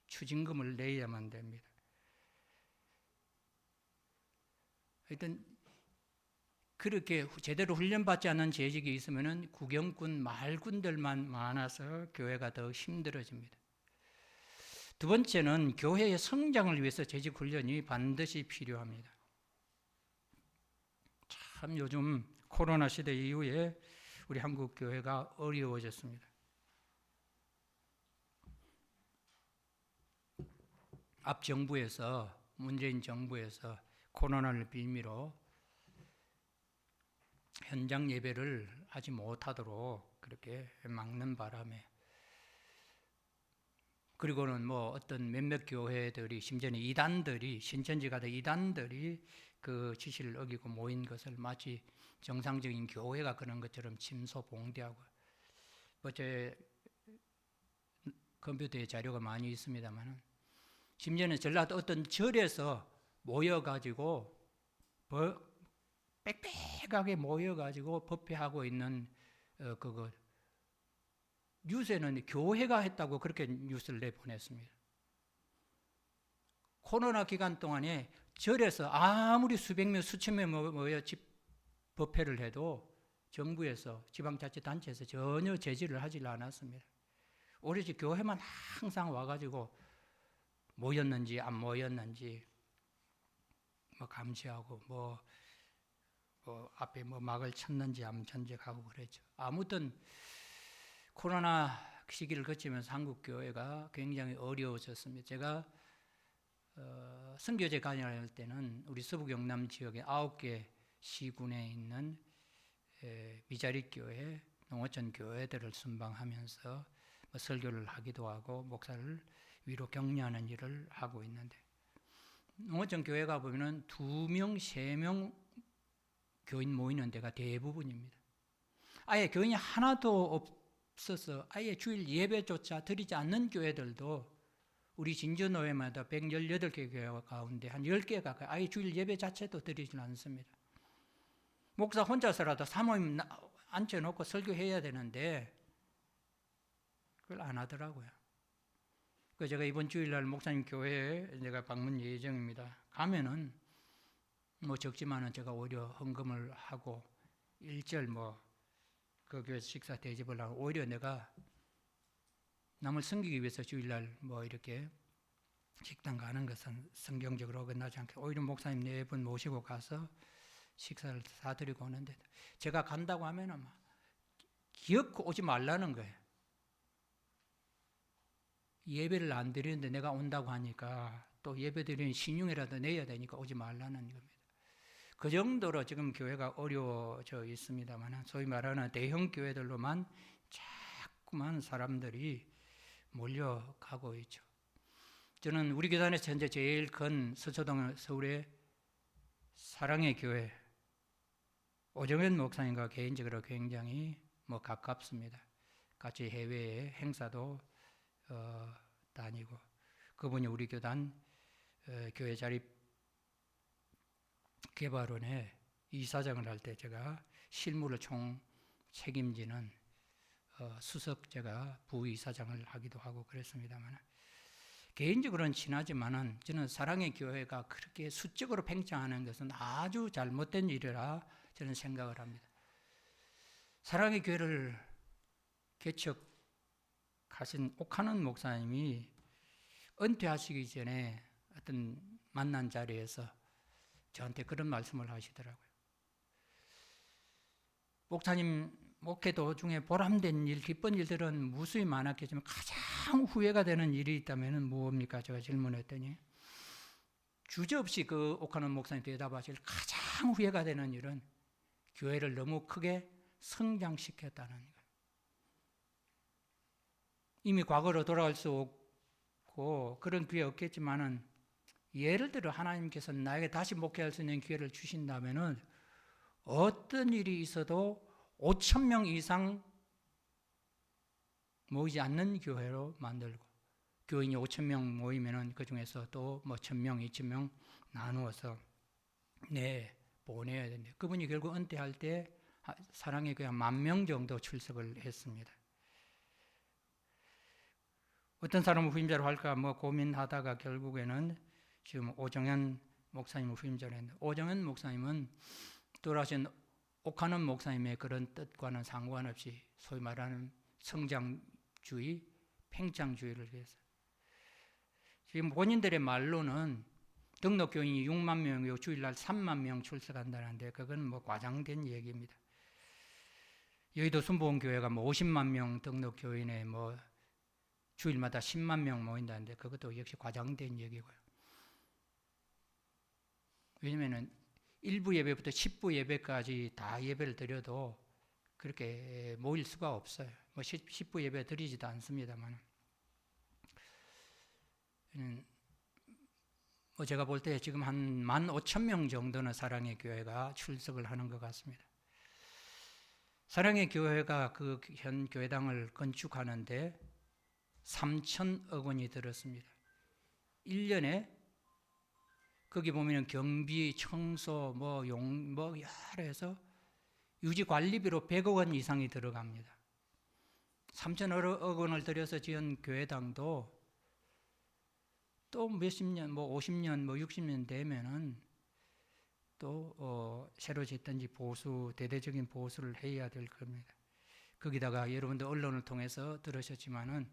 A: 추징금을 내야만 됩니다. 하여튼 그렇게 제대로 훈련받지 않은 재직이 있으면은 구경꾼 말꾼들만 많아서 교회가 더 힘들어집니다. 두 번째는 교회의 성장을 위해서 재직 훈련이 반드시 필요합니다. 참 요즘 코로나 시대 이후에 우리 한국 교회가 어려워졌습니다. 앞 정부에서, 문재인 정부에서 코로나를 빌미로 현장 예배를 하지 못하도록 그렇게 막는 바람에, 그리고는 뭐 어떤 몇몇 교회들이, 심지어는 이단들이, 신천지가 된 이단들이 그 지시를 어기고 모인 것을 마치 정상적인 교회가 그런 것처럼 침소봉대하고, 뭐 제 컴퓨터에 자료가 많이 있습니다만, 심지어는 전라도 어떤 절에서 모여가지고 빽빽하게 모여가지고 법회하고 있는 그거 뉴스에는 교회가 했다고 그렇게 뉴스를 내보냈습니다. 코로나 기간 동안에 절에서 아무리 수백 명, 수천 명 모여 법회를 해도 정부에서, 지방자치단체에서 전혀 제지를 하지 않았습니다. 오로지 교회만 항상 와가지고 모였는지 안 모였는지 뭐 감시하고 뭐 앞에 뭐 막을 쳤는지 안 전적하고 그랬죠. 아무튼 코로나 시기를 거치면서 한국 교회가 굉장히 어려워졌습니다. 제가 선교제 관여할 때는 우리 서부 경남 지역의 9개 시군에 있는 미자립 교회, 농어촌 교회들을 순방하면서 설교를 하기도 하고 목사를 위로 격려하는 일을 하고 있는데, 농어촌 교회가 보면은 2명, 3명 교인 모이는 데가 대부분입니다. 아예 교인이 하나도 없어서 아예 주일 예배조차 드리지 않는 교회들도 우리 진주노회마다 118개 교회 가운데 한 10개 가까이 아예 주일 예배 자체도 드리지 않습니다. 목사 혼자서라도 사모임 앉혀놓고 설교해야 되는데 그걸 안 하더라고요. 그래서 제가 이번 주일날 목사님 교회에 내가 방문 예정입니다. 가면은 뭐 적지만은 제가 오히려 헌금을 하고 일절 그 교회 식사 대접을 하고, 오히려 내가 남을 섬기기 위해서 주일날 이렇게 식당 가는 것은 성경적으로 어긋나지 않게 오히려 목사님 4분 모시고 가서 식사를 사드리고 오는데, 제가 간다고 하면은 막 기어코 오지 말라는 거예요. 예배를 안 드리는데 내가 온다고 하니까 또 예배 드리는 신용이라도 내야 되니까 오지 말라는 겁니다. 그 정도로 지금 교회가 어려워져 있습니다만, 소위 말하는 대형 교회들로만 자꾸만 사람들이 몰려가고 있죠. 저는 우리 교단에서 현재 제일 큰 서초동 서울의 사랑의 교회 오정현 목사님과 개인적으로 굉장히 가깝습니다. 같이 해외에 행사도 다니고, 그분이 우리 교단 교회 자립 개발원의 이사장을 할 때 제가 실무를 총 책임지는 수석 제가 부이사장을 하기도 하고 그랬습니다만, 개인적으로는 친하지만은 저는 사랑의 교회가 그렇게 수적으로 팽창하는 것은 아주 잘못된 일이라 저는 생각을 합니다. 사랑의 교회를 개척하신 옥하는 목사님이 은퇴하시기 전에 어떤 만난 자리에서 저한테 그런 말씀을 하시더라고요. 목사님 목회 도중에 보람된 일, 기쁜 일들은 무수히 많았겠지만 가장 후회가 되는 일이 있다면 무엇입니까? 제가 질문했더니 주저없이 그 옥하는 목사님 대답하실, 가장 후회가 되는 일은 교회를 너무 크게 성장시켰다는 거예요. 이미 과거로 돌아갈 수 없고 그런 기회 없겠지만은, 예를 들어 하나님께서 나에게 다시 목회할 수 있는 기회를 주신다면은 어떤 일이 있어도 5,000명 이상 모이지 않는 교회로 만들고, 교인이 5,000명 모이면은 그 중에서 또 1,000명, 2,000명 나누어서 보내야 되는데, 그분이 결국 은퇴할 때 사랑의 교회 10,000명 정도 출석을 했습니다. 어떤 사람을 후임자로 할까 고민하다가 결국에는 지금 오정현 목사님을 후임자로 했는데, 오정현 목사님은 돌아가신 옥하는 목사님의 그런 뜻과는 상관없이 소위 말하는 성장주의, 팽창주의를 위해서 지금 본인들의 말로는 등록 교인이 6만 명이고 주일날 3만 명 출석한다는데 그건 뭐 과장된 얘기입니다. 여의도 순복음교회가 뭐 50만 명 등록 교인에 뭐 주일마다 10만 명 모인다는데 그것도 역시 과장된 얘기고요. 왜냐면은 1부 예배부터 10부 예배까지 다 예배를 드려도 그렇게 모일 수가 없어요. 뭐 10부 예배 드리지도 않습니다만. 뭐 제가 볼 때 지금 한 15,000명 정도는 사랑의 교회가 출석을 하는 것 같습니다. 사랑의 교회가 그 현 교회당을 건축하는데 3,000억 원이 들었습니다. 1년에 거기 보면 경비, 청소, 뭐 여러 해서 유지 관리비로 100억 원 이상이 들어갑니다. 3,000억 원을 들여서 지은 교회당도 또 몇십 년, 뭐 50년, 뭐 60년 되면은 또 새로 짓든지 보수, 대대적인 보수를 해야 될 겁니다. 거기다가 여러분들 언론을 통해서 들으셨지만은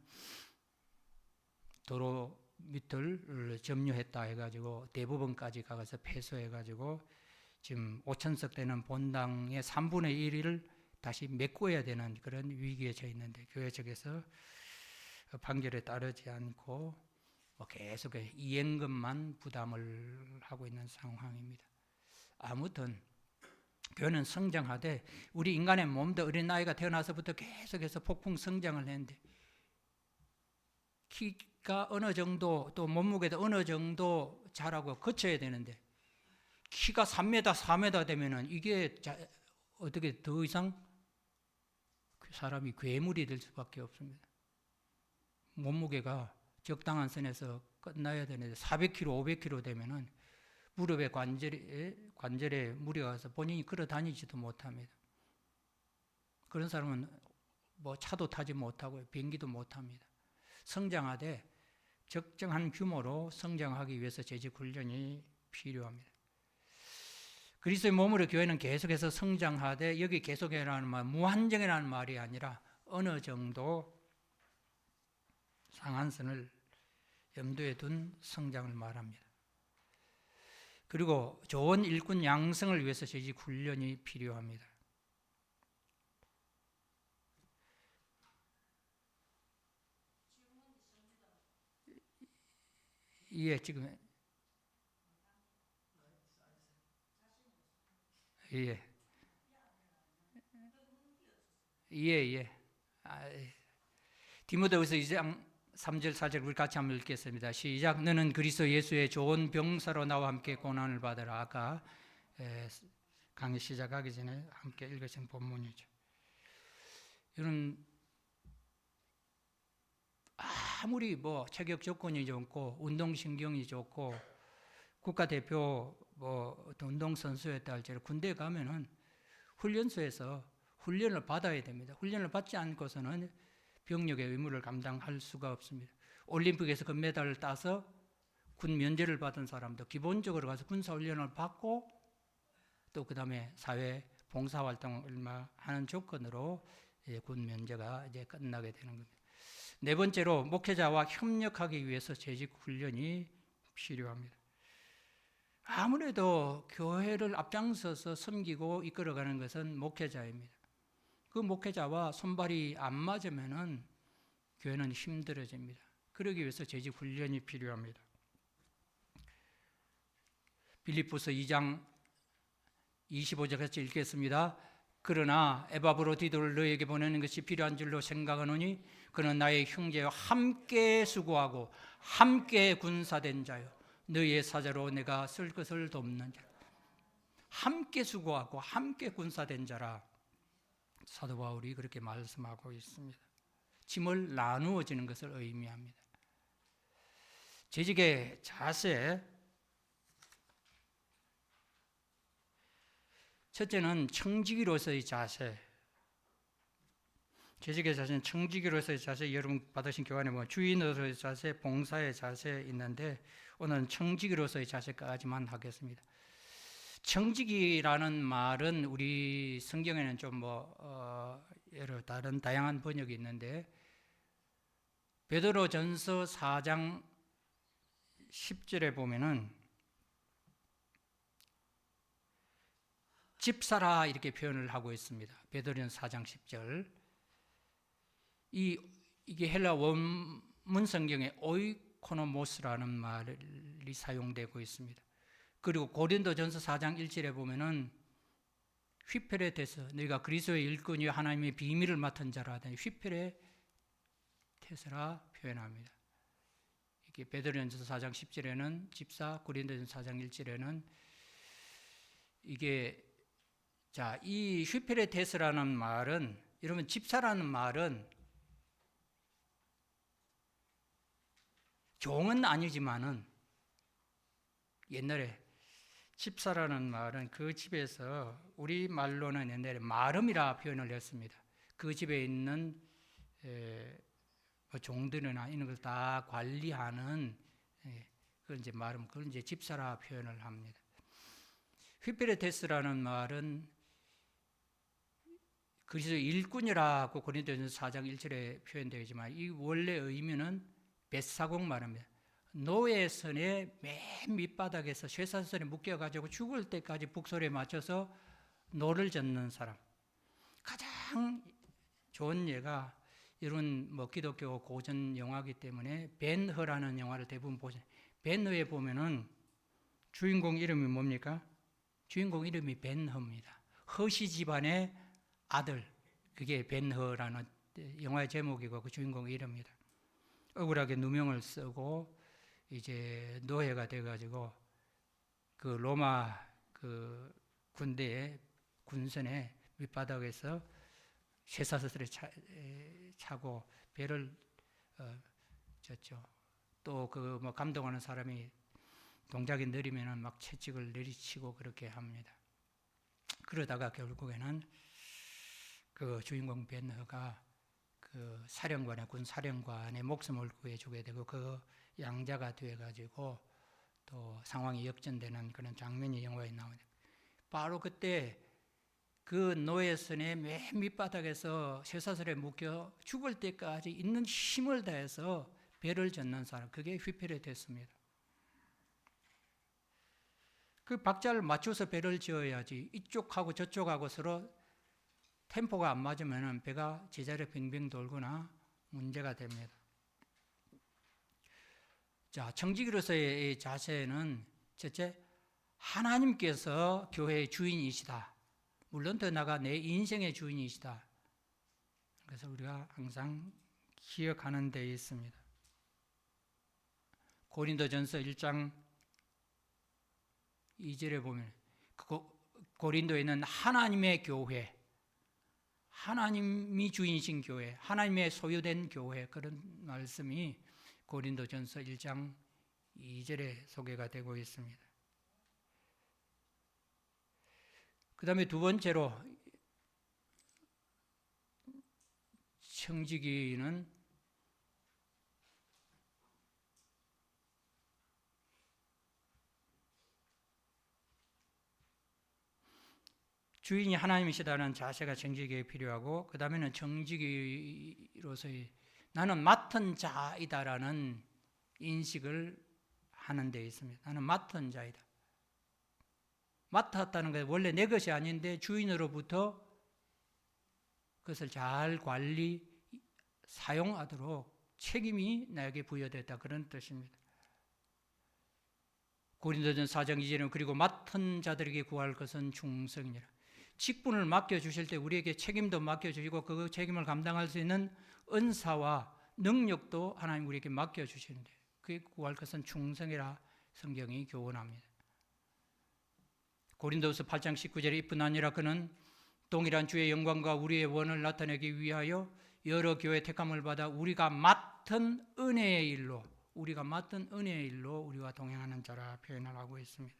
A: 도로 밑을 점유했다 해가지고 대법원까지 가서 패소해가지고 지금 5천석 되는 본당의 3분의 1을 다시 메꿔야 되는 그런 위기에 처해 있는데 교회 측에서 판결에 따르지 않고 뭐 계속 이행금만 부담을 하고 있는 상황입니다. 아무튼 교회는 성장하되 우리 인간의 몸도 어린아이가 태어나서부터 계속해서 폭풍 성장을 했는데 키가 어느 정도 또 몸무게도 어느 정도 자라고 거쳐야 되는데 키가 3m, 4m 되면은 이게 어떻게 더 이상 사람이 괴물이 될 수밖에 없습니다. 몸무게가 적당한 선에서 끝나야 되는데 400kg, 500kg 되면은 무릎에 관절에 무리가 가서 본인이 걸어 다니지도 못합니다. 그런 사람은 뭐 차도 타지 못하고 비행기도 못합니다. 성장하되 적정한 규모로 성장하기 위해서 재직 훈련이 필요합니다. 그리스도의 몸으로 교회는 계속해서 성장하되 여기 계속이라는 말, 무한정이라는 말이 아니라 어느 정도 상한선을 염두에 둔 성장을 말합니다. 그리고 좋은 일꾼 양성을 위해서 재직 훈련이 필요합니다. 예, 지금 예, 예. 디모데후서 2장 3절 4절 우리 같이 한번 읽겠습니다. 시작. 너는 그리스도 예수의 좋은 병사로 나와 함께 고난을 받으라. 아까 강의 시작하기 전에 함께 읽으신 본문이죠. 이런 아무리 뭐 체격 조건이 좋고 운동신경이 좋고 국가대표 뭐 운동선수였다 할지라도 군대에 가면은 훈련소에서 훈련을 받아야 됩니다. 훈련을 받지 않고서는 병력의 의무를 감당할 수가 없습니다. 올림픽에서 금메달을 따서 군 면제를 받은 사람도 기본적으로 가서 군사훈련을 받고 또 그 다음에 사회 봉사활동을 하는 조건으로 군 면제가 이제 끝나게 되는 겁니다. 네 번째로 목회자와 협력하기 위해서 재직 훈련이 필요합니다. 아무래도 교회를 앞장서서 섬기고 이끌어가는 것은 목회자입니다. 그 목회자와 손발이 안 맞으면은 교회는 힘들어집니다. 그러기 위해서 재직 훈련이 필요합니다. 빌립보서 2장 25절 같이 읽겠습니다. 그러나 에바브로디도를 너에게 보내는 것이 필요한 줄로 생각하노니 그는 나의 형제와 함께 수고하고 함께 군사된 자요 너희의 사자로 내가 쓸 것을 돕는 자. 함께 수고하고 함께 군사된 자라. 사도 바울이 그렇게 말씀하고 있습니다. 짐을 나누어지는 것을 의미합니다. 재직의 자세, 첫째는 청지기로서의 자세. 재직의 자세는 청지기로서의 자세, 여러분 받으신 교환에 뭐 주인으로서의 자세, 봉사의 자세 있는데 오늘은 청지기로서의 자세까지만 하겠습니다. 청지기라는 말은 우리 성경에는 좀 여러 다른 다양한 번역이 있는데 베드로전서 4장 10절에 보면은 집사라 이렇게 표현을 하고 있습니다. 베드로전서 4장 10절. 이게 헬라 원문 성경에 오이코노모스라는 말이 사용되고 있습니다. 그리고 고린도전서 4장 1절에 보면은 휘페레테스, 너희가 그리스도의 일꾼이요 하나님의 비밀을 맡은 자라 하더니 휘페레테스라 표현합니다. 이게 베드로전서 4장 10절에는 집사, 고린도전서 4장 1절에는 이게 자, 이 휘페레테스라는 말은 여러분 집사라는 말은 종은 아니지만은 옛날에 집사라는 말은 그 집에서 우리 말로는 옛날에 마름이라 표현을 했습니다. 그 집에 있는 종들이나 이런 걸 다 관리하는 그걸 이제 마름, 그걸 이제 집사라 표현을 합니다. 휘페레테스라는 말은 그리스도 일꾼이라고 고린도전서 4장 1절에 표현되어 있지만 이 원래 의미는 벳사공 말입니다. 노예선의 맨 밑바닥에서 쇠사슬에 묶여가지고 죽을 때까지 북소리에 맞춰서 노를 젓는 사람. 가장 좋은 예가 이런 기독교 고전 영화이기 때문에 벤허라는 영화를 대부분 보죠. 벤허에 보면은 주인공 이름이 뭡니까? 주인공 이름이 벤허입니다. 허시 집안의 아들, 그게 벤허라는 영화의 제목이고 그 주인공 이름입니다. 억울하게 누명을 쓰고 이제 노예가 돼가지고 그 로마 그 군대의 군선의 밑바닥에서 쇠사슬에 차고 배를 졌죠. 또 그 감동하는 사람이 동작이 느리면은 막 채찍을 내리치고 그렇게 합니다. 그러다가 결국에는 그 주인공 벤허가 그 사령관의 군 사령관의 목숨을 구해주게 되고 그 양자가 되어가지고 또 상황이 역전되는 그런 장면이 영화에 나오죠. 바로 그때 그 노예선의 맨 밑바닥에서 쇠사슬에 묶여 죽을 때까지 있는 힘을 다해서 배를 젓는 사람, 그게 휘페레테스입니다. 그 박자를 맞춰서 배를 지어야지 이쪽하고 저쪽하고 서로 템포가 안 맞으면 배가 제자리에 빙빙 돌거나 문제가 됩니다. 자, 청지기로서의 자세는 첫째, 하나님께서 교회의 주인이시다. 물론 더 나아가 내 인생의 주인이시다. 그래서 우리가 항상 기억하는 데 있습니다. 고린도전서 1장 2절에 보면 고린도에 있는 하나님의 교회, 하나님이 주인이신 교회, 하나님의 소유된 교회, 그런 말씀이 고린도전서 1장 2절에 소개가 되고 있습니다. 그 다음에 두 번째로 청지기는 주인이 하나님이시다는 자세가 청지기에 필요하고, 그 다음에는 청지기로서의 나는 맡은 자이다라는 인식을 하는 데 있습니다. 나는 맡은 자이다. 맡았다는 게 원래 내 것이 아닌데 주인으로부터 그것을 잘 관리, 사용하도록 책임이 나에게 부여됐다, 그런 뜻입니다. 고린도전서 4장 2절에는 그리고 맡은 자들에게 구할 것은 충성이니라. 직분을 맡겨주실 때 우리에게 책임도 맡겨주시고 그 책임을 감당할 수 있는 은사와 능력도 하나님 우리에게 맡겨주시는데 그에 구할 것은 충성이라 성경이 교훈합니다. 고린도서 8장 19절에 이뿐 아니라 그는 동일한 주의 영광과 우리의 원을 나타내기 위하여 여러 교회 택함을 받아 우리가 맡은 은혜의 일로 우리와 동행하는 자라 표현을 하고 있습니다.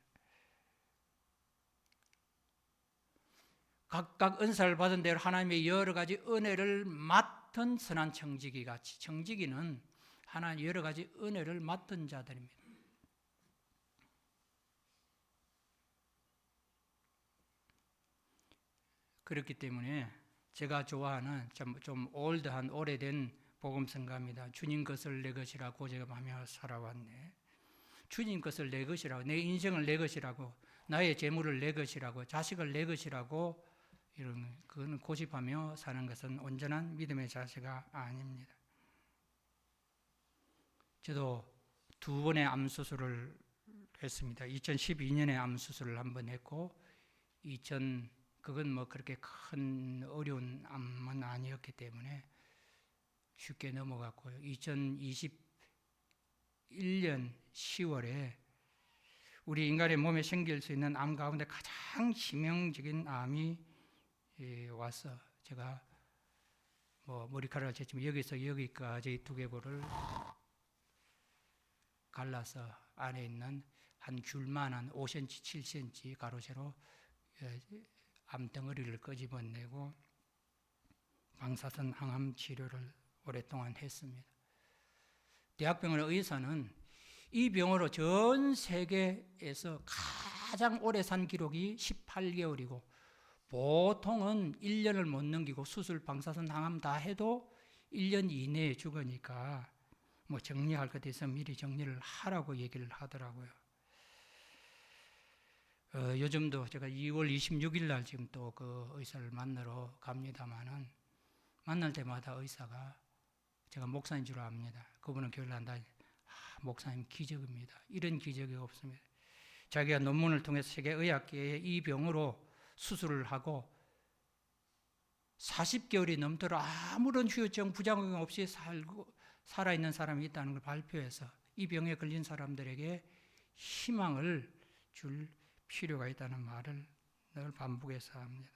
A: 각각 은사를 받은 대로 하나님의 여러 가지 은혜를 맡은 선한 청지기 같이, 청지기는 하나님 여러 가지 은혜를 맡은 자들입니다. 그렇기 때문에 제가 좋아하는 좀 올드한 오래된 복음성가입니다. 주님 것을 내 것이라 고백하며 살아왔네. 주님 것을 내 것이라고, 내 인생을 내 것이라고, 나의 재물을 내 것이라고, 자식을 내 것이라고, 이런 그거는 고집하며 사는 것은 온전한 믿음의 자세가 아닙니다. 저도 2번의 암 수술을 했습니다. 2012년에 암 수술을 한 번 했고, 그건 뭐 그렇게 큰 어려운 암은 아니었기 때문에 쉽게 넘어갔고요. 2021년 10월에 우리 인간의 몸에 생길 수 있는 암 가운데 가장 치명적인 암이 와서 제가 뭐 머리카락을 쟀지만 여기서 여기까지 두개골을 갈라서 안에 있는 한 줄만한 5cm, 7cm 가로 세로 암덩어리를 끄집어내고 방사선 항암 치료를 오랫동안 했습니다. 대학병원 의사는 이 병으로 전 세계에서 가장 오래 산 기록이 18개월이고 보통은 1년을 못 넘기고 수술, 방사선, 항암 다 해도 1년 이내에 죽으니까 뭐 정리할 것 있으면 미리 정리를 하라고 얘기를 하더라고요. 요즘도 제가 2월 26일 날 지금 또 그 의사를 만나러 갑니다만은 만날 때마다 의사가 제가 목사인 줄 압니다. 그분은 교회를 한다. 목사님 기적입니다. 이런 기적이 없습니다. 자기가 논문을 통해서 세계의학계에 이 병으로 수술을 하고 40개월이 넘도록 아무런 후유증, 부작용 없이 살아있는 사람이 있다는 걸 발표해서 이 병에 걸린 사람들에게 희망을 줄 필요가 있다는 말을 늘 반복해서 합니다.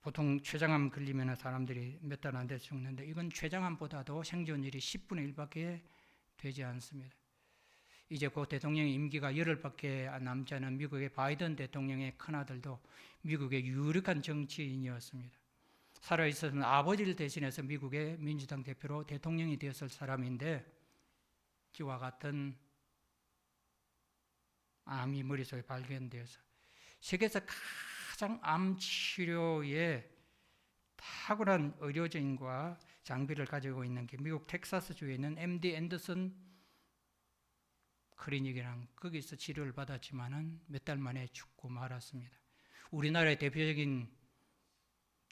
A: 보통 췌장암 걸리면 사람들이 몇 달 안 돼서 죽는데 이건 췌장암보다도 생존율이 10분의 1밖에 되지 않습니다. 이제 그 대통령의 임기가 열흘밖에 남지 않은 미국의 바이든 대통령의 큰아들도 미국의 유력한 정치인이었습니다. 살아있었던 아버지를 대신해서 미국의 민주당 대표로 대통령이 되었을 사람인데 그와 같은 암이 머릿속에 발견되어서 세계에서 가장 암 치료에 탁월한 의료진과 장비를 가지고 있는 게 미국 텍사스주에 있는 MD 앤더슨 클리닉이랑 거기서 치료를 받았지만은 몇 달 만에 죽고 말았습니다. 우리나라의 대표적인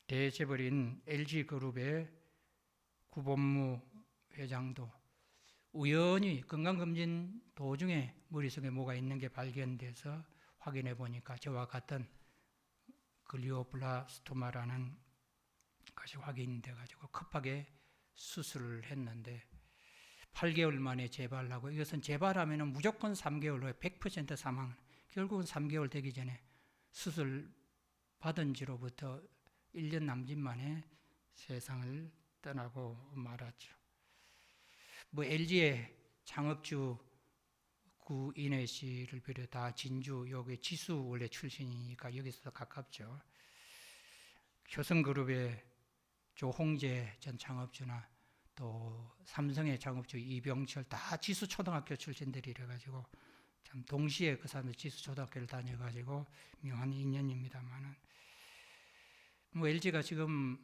A: 대재벌인 LG그룹의 구본무 회장도 우연히 건강검진 도중에 머릿속에 뭐가 있는 게 발견돼서 확인해 보니까 저와 같은 글리오블라스토마라는 것이 확인돼 가지고 급하게 수술을 했는데 8개월 만에 재발하고 이것은 재발하면 무조건 3개월 후에 100% 사망. 결국은 3개월 되기 전에 수술 받은 지로부터 1년 남짓 만에 세상을 떠나고 말았죠. 뭐 LG의 창업주 구인혜 씨를 비롯해 다 진주 여기 지수 원래 출신이니까 여기서 가깝죠. 효성그룹의 조홍재 전 창업주나 또 삼성의 창업주 이병철 다 지수초등학교 출신들이라 가지고 참 동시에 그 사람들 지수초등학교를 다녀가지고 묘한 인연입니다만은 뭐 LG가 지금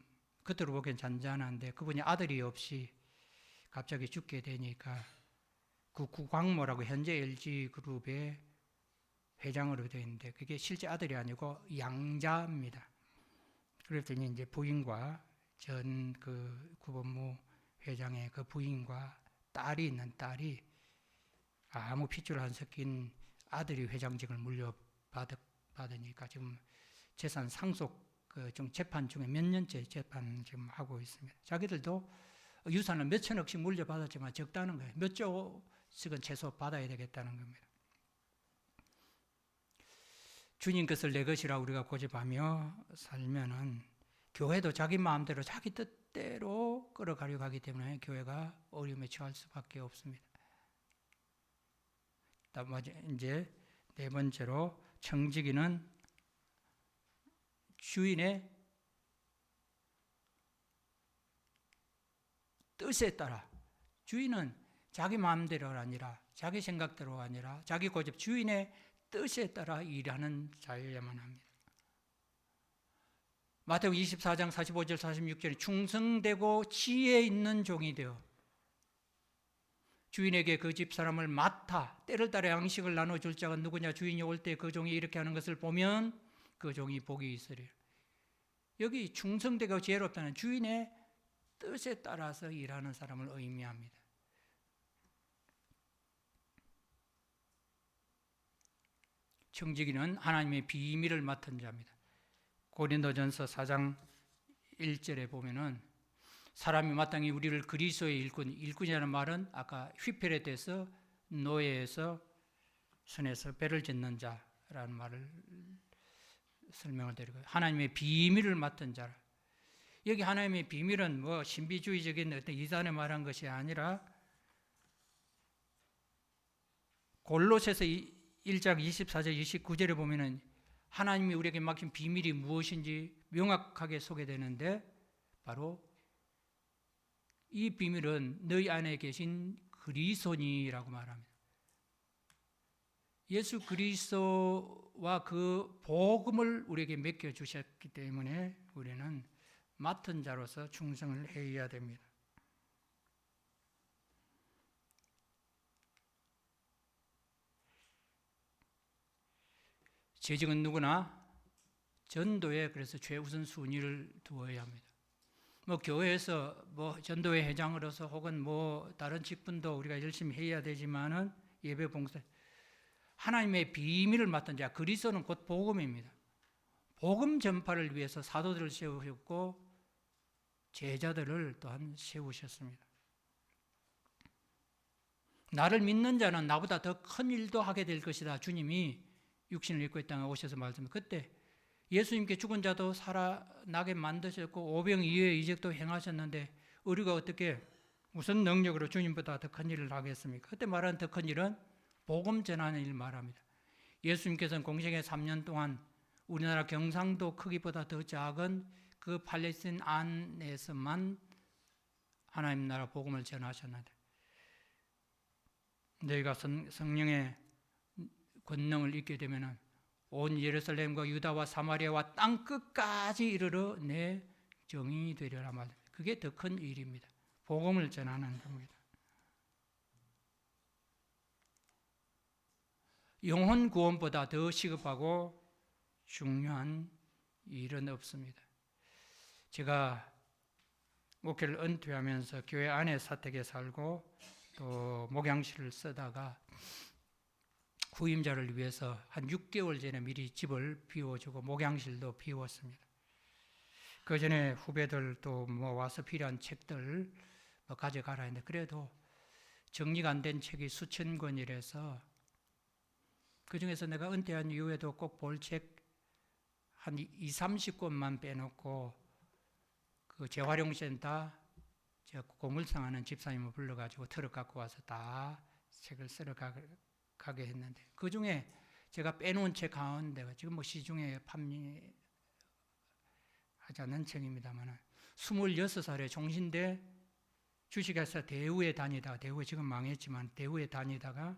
A: 겉으로 보기엔 잔잔한데 그분이 아들이 없이 갑자기 죽게 되니까 그 구광모라고 현재 LG그룹의 회장으로 되어 있는데 그게 실제 아들이 아니고 양자입니다. 그랬더니 이제 부인과 전 그 구본무 회장의 그 부인과 딸이 있는 딸이 아무 핏줄 안 섞인 아들이 회장직을 물려받으니까 지금 재산 상속 좀 재판 중에 몇 년째 재판 지금 하고 있습니다. 자기들도 유산을 몇 천억씩 물려받았지만 적다는 거예요. 몇 조씩은 최소 받아야 되겠다는 겁니다. 주님 것을 내 것이라 우리가 고집하며 살면은 교회도 자기 마음대로 자기 뜻대로 끌어가려고 하기 때문에 교회가 어려움에 처할 수밖에 없습니다. 이제 네 번째로 청지기는 주인의 뜻에 따라 주인은 자기 마음대로가 아니라 자기 생각대로가 아니라 자기 고집 주인의 뜻에 따라 일하는 자여야만 합니다. 마태복음 24장 45절 46절에 충성되고 지혜 있는 종이 되어 주인에게 그 집 사람을 맡아 때를 따라 양식을 나눠줄 자가 누구냐. 주인이 올 때 그 종이 이렇게 하는 것을 보면 그 종이 복이 있으리라. 여기 충성되고 지혜롭다는 주인의 뜻에 따라서 일하는 사람을 의미합니다. 청지기는 하나님의 비밀을 맡은 자입니다. 고린도전서 4장 1절에 보면은 사람이 마땅히 우리를 그리스도의 일꾼이라는 말은 아까 휘페레트에서 노예에서 손에서 배를 짓는 자라는 말을 설명을 드리고 하나님의 비밀을 맡은 자라. 여기 하나님의 비밀은 뭐 신비주의적인 어떤 이단에 말한 것이 아니라 골로새서 1장 24절 29절에 보면은 하나님이 우리에게 맡긴 비밀이 무엇인지 명확하게 소개되는데 바로 이 비밀은 너희 안에 계신 그리스도니라고 말합니다. 예수 그리스도와 그 복음을 우리에게 맡겨 주셨기 때문에 우리는 맡은 자로서 충성을 해야 됩니다. 재직은 누구나 전도에 그래서 최우선 순위를 두어야 합니다. 뭐 교회에서 뭐 전도회 회장으로서 혹은 뭐 다른 직분도 우리가 열심히 해야 되지만은 예배 봉사 하나님의 비밀을 맡은 자 그리스도는 곧 복음입니다. 복음 전파를 위해서 사도들을 세우셨고 제자들을 또한 세우셨습니다. 나를 믿는 자는 나보다 더 큰 일도 하게 될 것이다. 주님이 육신을 입고 이 땅에 오셔서 말씀합니다. 그때 예수님께 죽은 자도 살아나게 만드셨고 오병이어의 이적도 행하셨는데 우리가 어떻게 무슨 능력으로 주님보다 더 큰 일을 하겠습니까? 그때 말하는 더 큰 일은 복음 전하는 일 말합니다. 예수님께서는 공생애 3년 동안 우리나라 경상도 크기보다 더 작은 그 팔레스틴 안에서만 하나님 나라 복음을 전하셨는데 너희가 성령의 권능을 입게 되면은 온 예루살렘과 유다와 사마리아와 땅 끝까지 이르러 내 정인이 되리라 말입니다. 그게 더 큰 일입니다. 복음을 전하는 겁니다. 영혼 구원보다 더 시급하고 중요한 일은 없습니다. 제가 목회를 은퇴하면서 교회 안에 사택에 살고 또 목양실을 쓰다가 후임자를 위해서 한 6개월 전에 미리 집을 비워주고 목양실도 비웠습니다. 그 전에 후배들 또 뭐 와서 필요한 책들 뭐 가져가라 했는데 그래도 정리가 안 된 책이 수천 권이라서 그 중에서 내가 은퇴한 이후에도 꼭 볼 책 한 20-30권만 빼놓고 그 재활용센터 저 고물상하는 집사님을 불러가지고 트럭 갖고 와서 다 책을 쓸어 가게 했는데 그 중에 제가 빼놓은 책 가운데가 지금 뭐 시중에 판매하지 않는 책입니다만 26살에 종신대 주식회사 대우에 다니다가 대우에 지금 망했지만 대우에 다니다가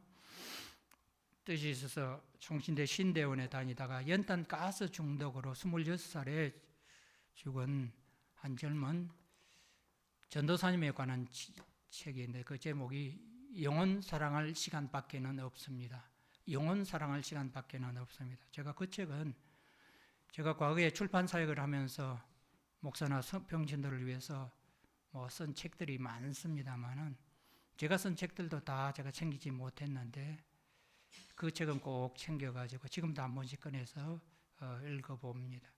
A: 뜻이 있어서 종신대 신대원에 다니다가 연탄 가스 중독으로 26살에 죽은 한 젊은 전도사님에 관한 책인데 그 제목이 영혼 사랑할 시간밖에는 없습니다. 영혼 사랑할 시간밖에는 없습니다. 제가 그 책은 제가 과거에 출판 사역을 하면서 목사나 병신들을 위해서 뭐 쓴 책들이 많습니다만은 제가 쓴 책들도 다 제가 챙기지 못했는데 그 책은 꼭 챙겨가지고 지금도 한 번씩 꺼내서 읽어봅니다.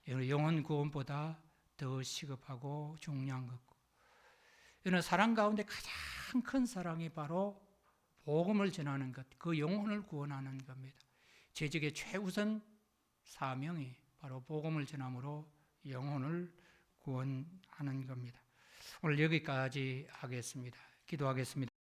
A: 영혼 구원보다 더 시급하고 중요한 것고 이는 사랑 가운데 가장 큰 사랑이 바로 복음을 전하는 것, 그 영혼을 구원하는 겁니다. 재직의 최우선 사명이 바로 복음을 전함으로 영혼을 구원하는 겁니다. 오늘 여기까지 하겠습니다. 기도하겠습니다.